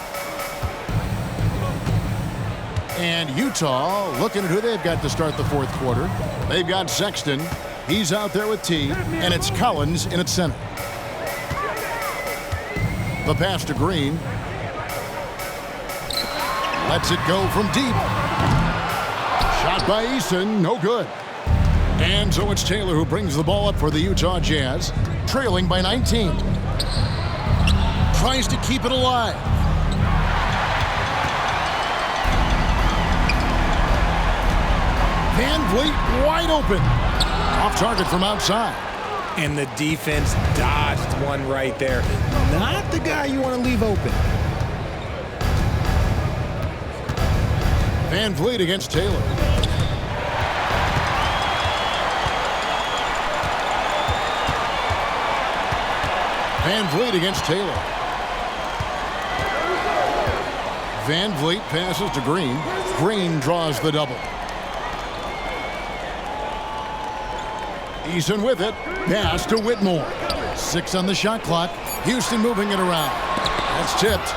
And Utah looking at who they've got to start the fourth quarter. They've got Sexton. He's out there with T. And it's Collins in its center. The pass to Green. Lets it go from deep. Shot by Eason. No good. And so it's Taylor who brings the ball up for the Utah Jazz. Trailing by 19. Tries to keep it alive. Van Vliet wide open. Off target from outside. And the defense dodged one right there. Not the guy you want to leave open. Van Vliet against Taylor. Van Vliet against Taylor. Van Vliet passes to Green. Green draws the double. Eason with it. Pass to Whitmore. 6 on the shot clock. Houston moving it around. That's tipped.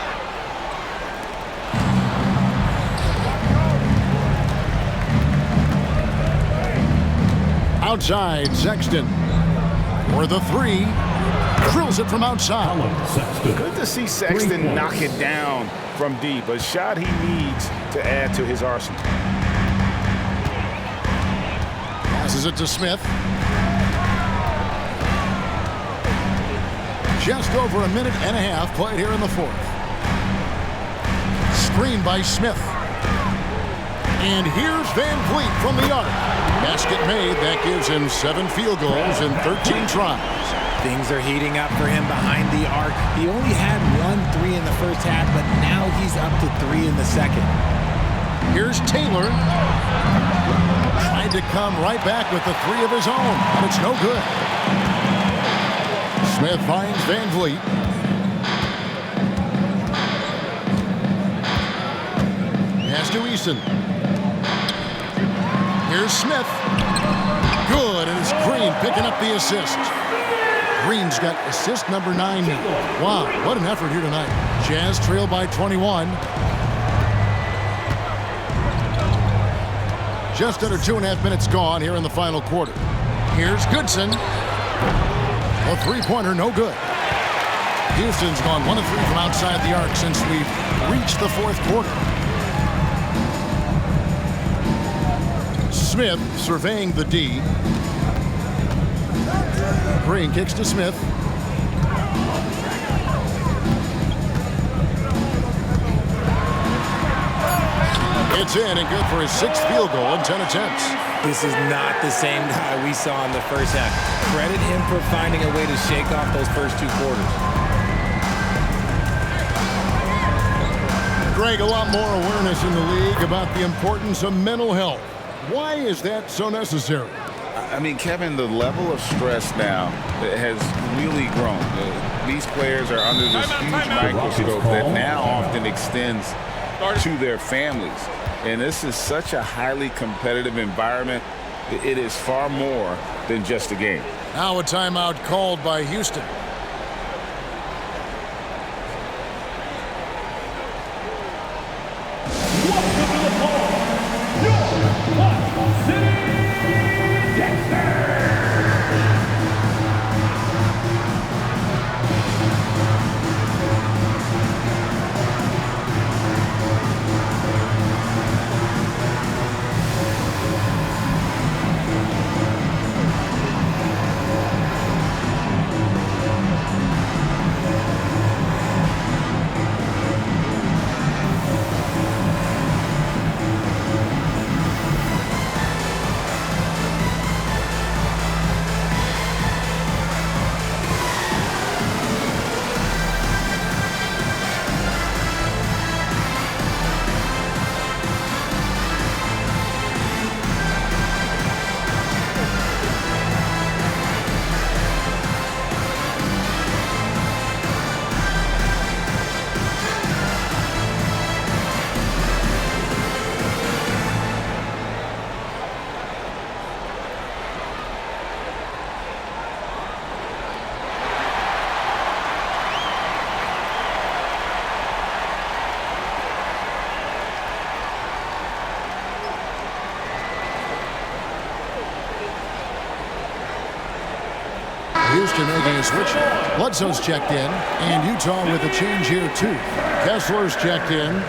Outside, Sexton. For the 3. Drills it from outside. Good to see Sexton knock it down from deep. A shot he needs to add to his arsenal. Passes it to Smith. Just over a minute and a half played here in the 4th. Screen by Smith. And here's Van Vliet from the arc. Basket made. That gives him 7 field goals in 13 tries. Things are heating up for him behind the arc. He only had 1 3 in the first half, but now he's up to 3 in the second. Here's Taylor. Tried to come right back with the 3 of his own, but it's no good. Smith finds Van Vliet. Pass to Eason. Here's Smith. Good, and it's Green picking up the assist. Green's got assist number 9 now. Wow, what an effort here tonight. Jazz trail by 21. Just under 2.5 minutes gone here in the final quarter. Here's Goodson. A 3-pointer, no good. Houston's gone 1 of 3 from outside the arc since we've reached the 4th quarter. Smith surveying the D. Green kicks to Smith. It's in and good for his 6th field goal in 10 attempts. This is not the same guy we saw in the first half. Credit him for finding a way to shake off those first 2 quarters. Greg, a lot more awareness in the league about the importance of mental health. Why is that so necessary? I mean, Kevin, the level of stress now has really grown. These players are under this huge microscope that now often extends to their families. And this is such a highly competitive environment. It is far more than just a game. Now a timeout called by Houston. Houston making a switch. Bledsoe's checked in, and Utah with a change here too. Kessler's checked in.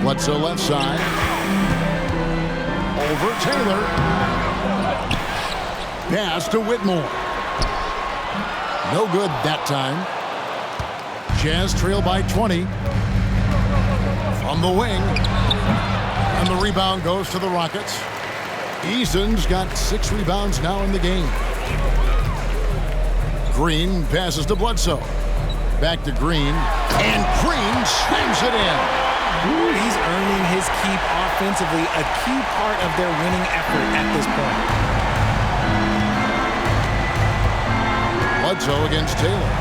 Bledsoe left side. Over Taylor. Pass to Whitmore. No good that time. Jazz trail by 20. From the wing. And the rebound goes to the Rockets. Eason's got 6 rebounds now in the game. Green passes to Bledsoe. Back to Green. And Green slams it in. Ooh, he's earning his keep offensively, a key part of their winning effort at this point. Bledsoe against Taylor.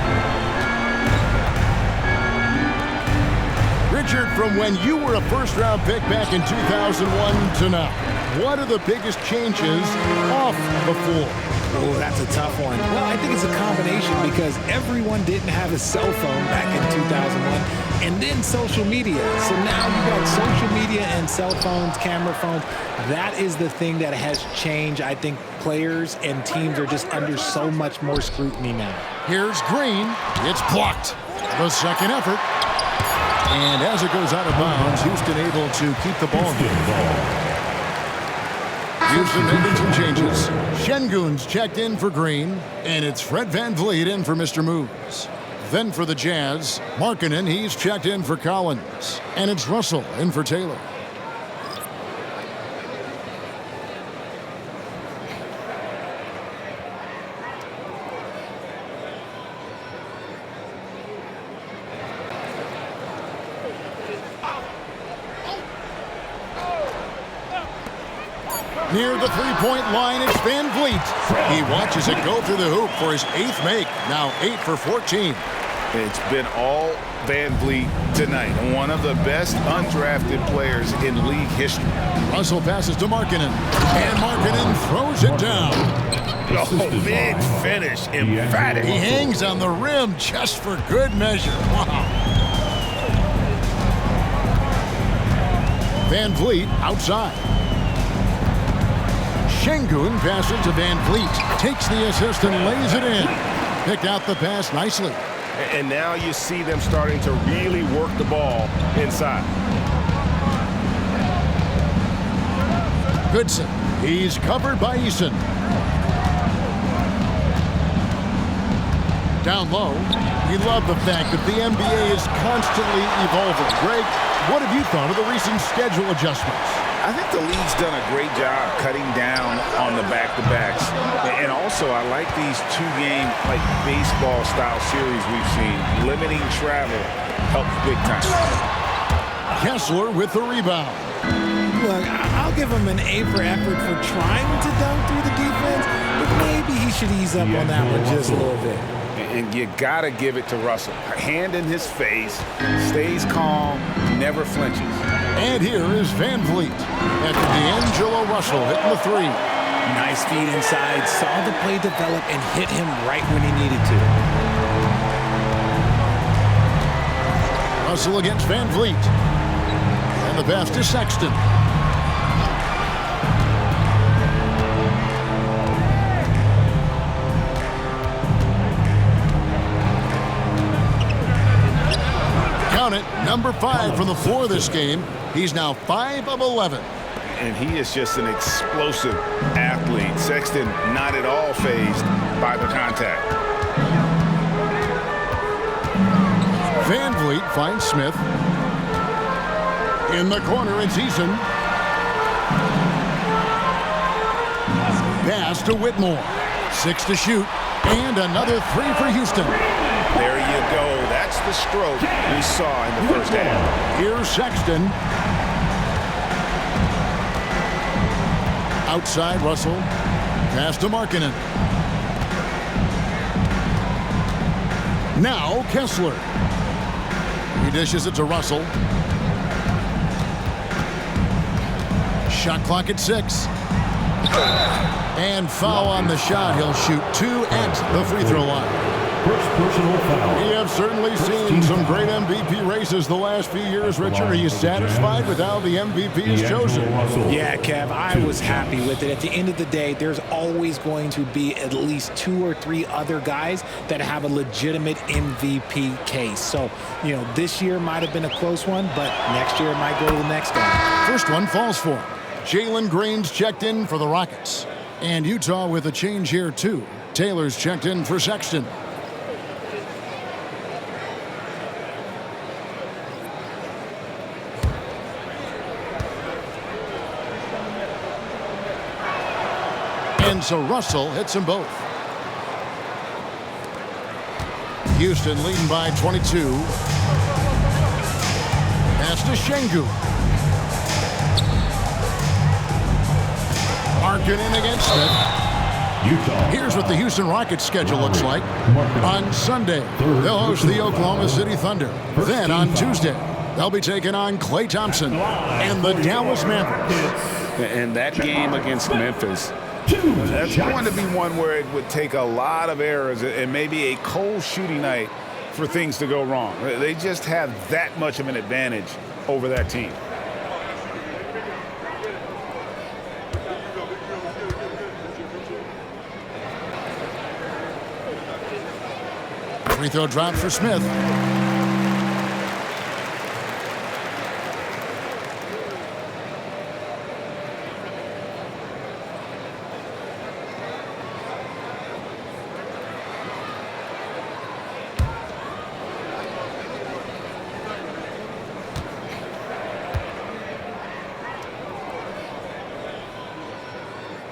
Richard, from when you were a first-round pick back in 2001 to now, what are the biggest changes off the floor? Oh, that's a tough one. Well, I think it's a combination because everyone didn't have a cell phone back in 2001 and then social media. So now you got social media and cell phones, camera phones. That is the thing that has changed. I think players and teams are just under so much more scrutiny now. Here's Green. It's blocked. The second effort. And as it goes out of bounds, Houston able to keep the ball. Houston making some changes. Şengün's checked in for Green, and it's Fred VanVleet in for Mr. Moves. Then for the Jazz, Markkanen, he's checked in for Collins, and it's Russell in for Taylor. Near the three-point line, it's VanVleet. He watches it go through the hoop for his 8th make. Now 8 for 14. It's been all VanVleet tonight. One of the best undrafted players in league history. Russell passes to Markkanen. And Markkanen throws it down. Oh, big finish. Emphatic. He hangs on the rim just for good measure. Wow. VanVleet outside. Şengün passes to VanVleet. Takes the assist and lays it in. Picked out the pass nicely. And now you see them starting to really work the ball inside. Goodson. He's covered by Eason. Down low. We love the fact that the NBA is constantly evolving. Greg, what have you thought of the recent schedule adjustments? I think the league's done a great job cutting down on the back-to-backs. And also, I like these 2-game, like, baseball-style series we've seen. Limiting travel helps big time. Kessler with the rebound. Look, I'll give him an A for effort for trying to dunk through the defense, but maybe he should ease up on that one just a little bit. And you got to give it to Russell. Hand in his face, stays calm, never flinches. And here is VanVleet after D'Angelo Russell hitting the 3. Nice feed inside, saw the play develop and hit him right when he needed to. Russell against VanVleet. And the pass to Sexton. Count it, number 5 from the floor this game. He's now 5 of 11. And he is just an explosive athlete. Sexton not at all fazed by the contact. VanVleet finds Smith. In the corner, it's Eason. Pass to Whitmore. 6 to shoot. And another 3 for Houston. There you go. That's the stroke we saw in the first half. Here's Sexton. Outside, Russell. Pass to Markkanen. Now, Kessler. He dishes it to Russell. Shot clock at 6. And foul on the shot. He'll shoot 2 at the free throw line. First personal foul. We have certainly seen some great MVP races the last few years, Richard. Are you satisfied with how the MVP is chosen? Yeah, Kev, I was happy with it. At the end of the day, there's always going to be at least 2 or 3 other guys that have a legitimate MVP case. So, you know, this year might have been a close one, but next year it might go to the next guy. First one falls for him. Jalen Green's checked in for the Rockets. And Utah with a change here, too. Taylor's checked in for Sexton. And so Russell hits them both. Houston leading by 22. Pass to Şengün. Markkanen against Smith. Utah. Here's what the Houston Rockets schedule looks like. On Sunday, they'll host the Oklahoma City Thunder. Then on Tuesday, they'll be taking on Klay Thompson and the Dallas Mavericks. And that game against Memphis, that's going to be one where it would take a lot of errors and maybe a cold shooting night for things to go wrong. They just have that much of an advantage over that team. Free throw drop for Smith.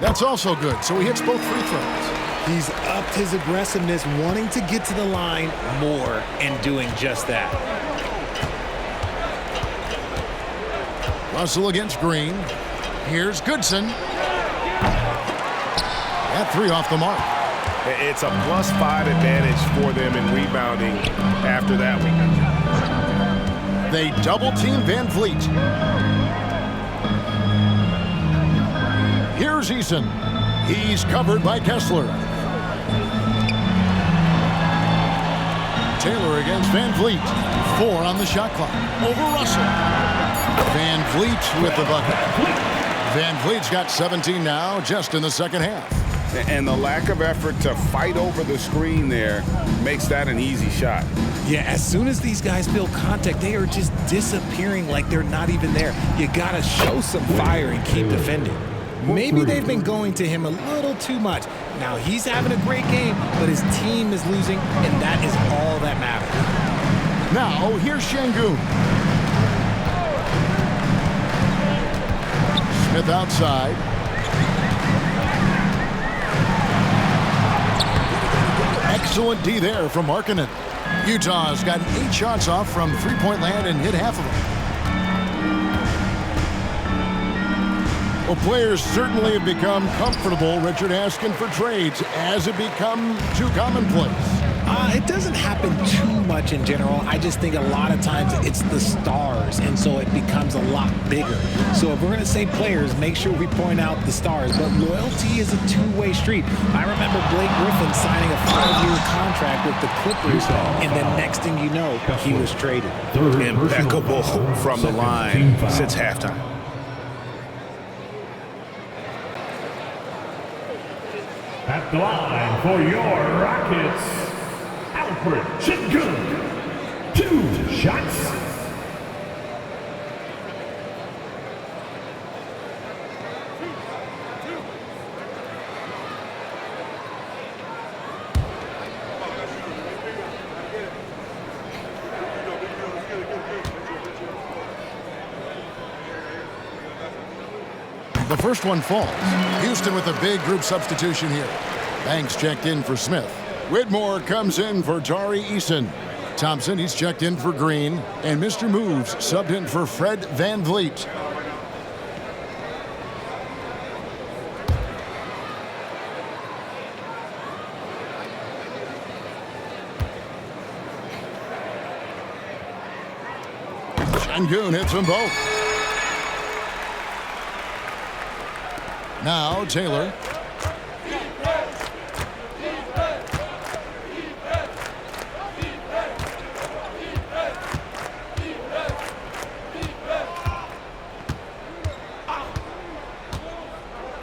That's also good, so he hits both free throws. He's upped his aggressiveness, wanting to get to the line more and doing just that. Russell against Green. Here's Goodson. That three off the mark. It's a +5 advantage for them in rebounding after that one. They double-team Van Vliet. Here's Eason. He's covered by Kessler. Taylor against Van Vliet. 4 on the shot clock. Over Russell. Van Vliet with the bucket. Van Vliet's got 17 now, just in the second half. And the lack of effort to fight over the screen there makes that an easy shot. Yeah, as soon as these guys feel contact, they are just disappearing like they're not even there. You got to show some fire and keep defending. Maybe they've been going to him a little too much. Now, he's having a great game, but his team is losing, and that is all that matters. Now, here's Şengün. Smith outside. Excellent D there from Markkanen. Utah's gotten 8 shots off from three-point land and hit half of them. Well, players certainly have become comfortable, Richard, asking for trades. Has it become too commonplace? It doesn't happen too much in general. I just think a lot of times it's the stars, and so it becomes a lot bigger. So if we're going to say players, make sure we point out the stars. But loyalty is a two-way street. I remember Blake Griffin signing a 5-year contract with the Clippers, and then next thing you know, he was traded. Impeccable from the line since halftime. At the line for your Rockets, Alfred Şengün. 2 shots. The first one falls. Houston with a big group substitution here. Banks checked in for Smith. Whitmore comes in for Tari Eason. Thompson, he's checked in for Green. And Mr. Moves subbed in for Fred Van Vliet. Şengün hits them both. Now Taylor.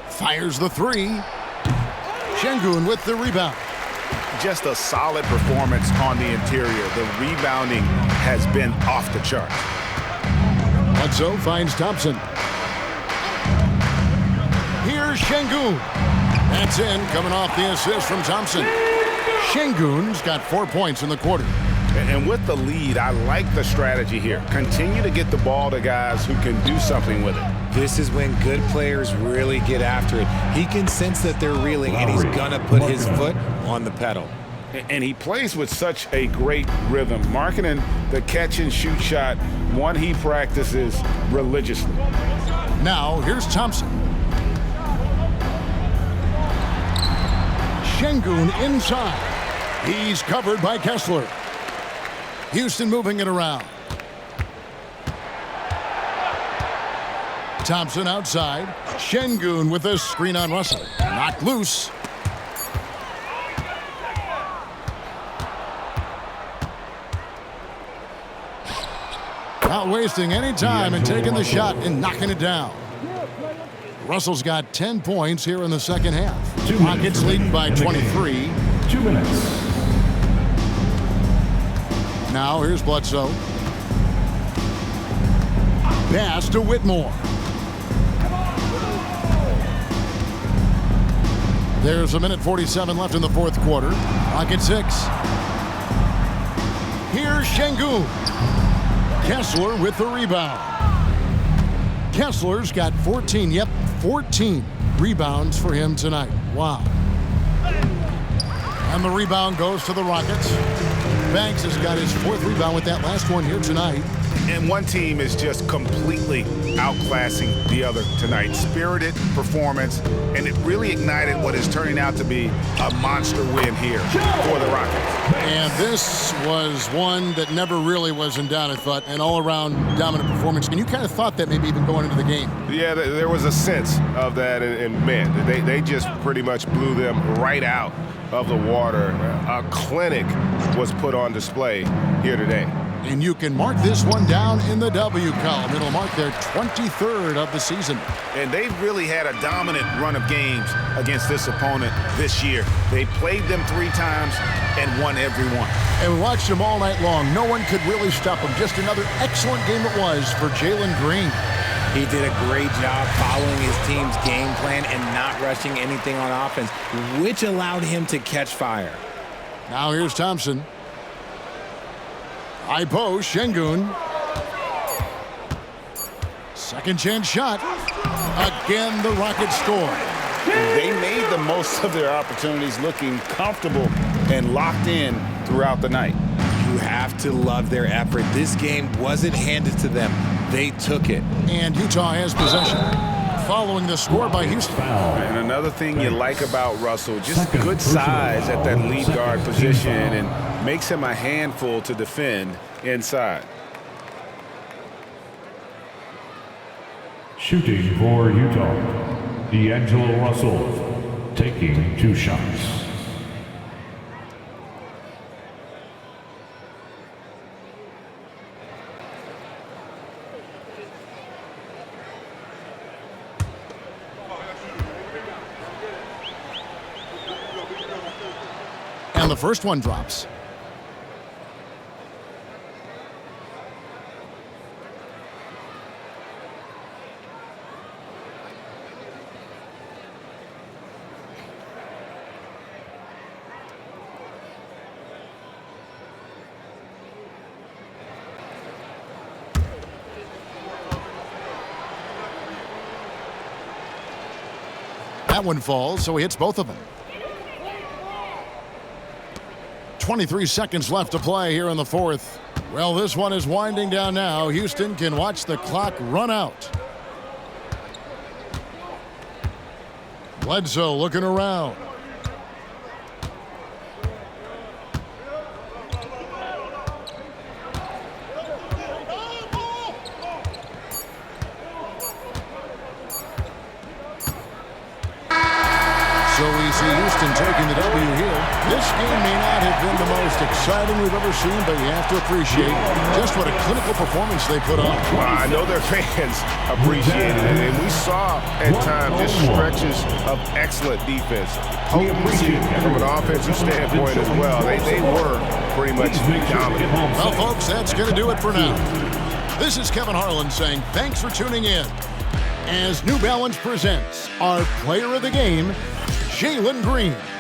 Fires the three. Şengün with the rebound. Just a solid performance on the interior. The rebounding has been off the charts. Bledsoe finds Thompson. Here's Şengün. That's in, coming off the assist from Thompson. Şengün's got 4 points in the quarter. And with the lead, I like the strategy here. Continue to get the ball to guys who can do something with it. This is when good players really get after it. He can sense that they're reeling, and he's going to put his foot on the pedal. And he plays with such a great rhythm. Marketing the catch-and-shoot shot, one he practices religiously. Now, here's Thompson. Şengün inside. He's covered by Kessler. Houston moving it around. Thompson outside. Şengün with a screen on Russell. Knocked loose. Not wasting any time and taking the shot and knocking it down. Russell's got 10 points here in the second half. Rockets leading by 23. 2 minutes. Now here's Bledsoe. Pass to Whitmore. There's 1:47 left in the fourth quarter. Rocket 6. Here's Şengün. Kessler with the rebound. Kessler's got 14. 14 rebounds for him tonight. Wow. And the rebound goes to the Rockets. Banks has got his 4th rebound with that last one here tonight. And one team is just completely outclassing the other tonight. Spirited performance, and it really ignited what is turning out to be a monster win here for the Rockets. And this was one that never really was in doubt, I thought, an all-around dominant performance. And you kind of thought that maybe even going into the game. Yeah, there was a sense of that, and man, they just pretty much blew them right out of the water. A clinic was put on display here today. And you can mark this one down in the W column. It'll mark their 23rd of the season. And they've really had a dominant run of games against this opponent this year. They played them 3 times and won every one. And we watched them all night long. No one could really stop them. Just another excellent game it was for Jalen Green. He did a great job following his team's game plan and not rushing anything on offense, which allowed him to catch fire. Now here's Thompson. High post, Şengün. Second chance shot. Again, the Rockets score. They made the most of their opportunities, looking comfortable and locked in throughout the night. You have to love their effort. This game wasn't handed to them. They took it. And Utah has possession. Following the score by Houston. And another thing you like about Russell, just good size at that lead guard position, and makes him a handful to defend inside. Shooting for Utah, D'Angelo Russell, taking 2 shots. And the first one drops. That one falls, so he hits both of them. 23 seconds left to play here in the fourth. Well, this one is winding down now. Houston can watch the clock run out. Bledsoe looking around. So we see Houston taking the W here. This game may not have been the most exciting we've ever seen, but you have to appreciate just what a clinical performance they put on. Well, I know their fans appreciated it, and we saw at times just stretches of excellent defense. Potency from an offensive standpoint as well. They were pretty much dominant. Well, folks, that's going to do it for now. This is Kevin Harlan saying thanks for tuning in as New Balance presents our player of the game, Jalen Green.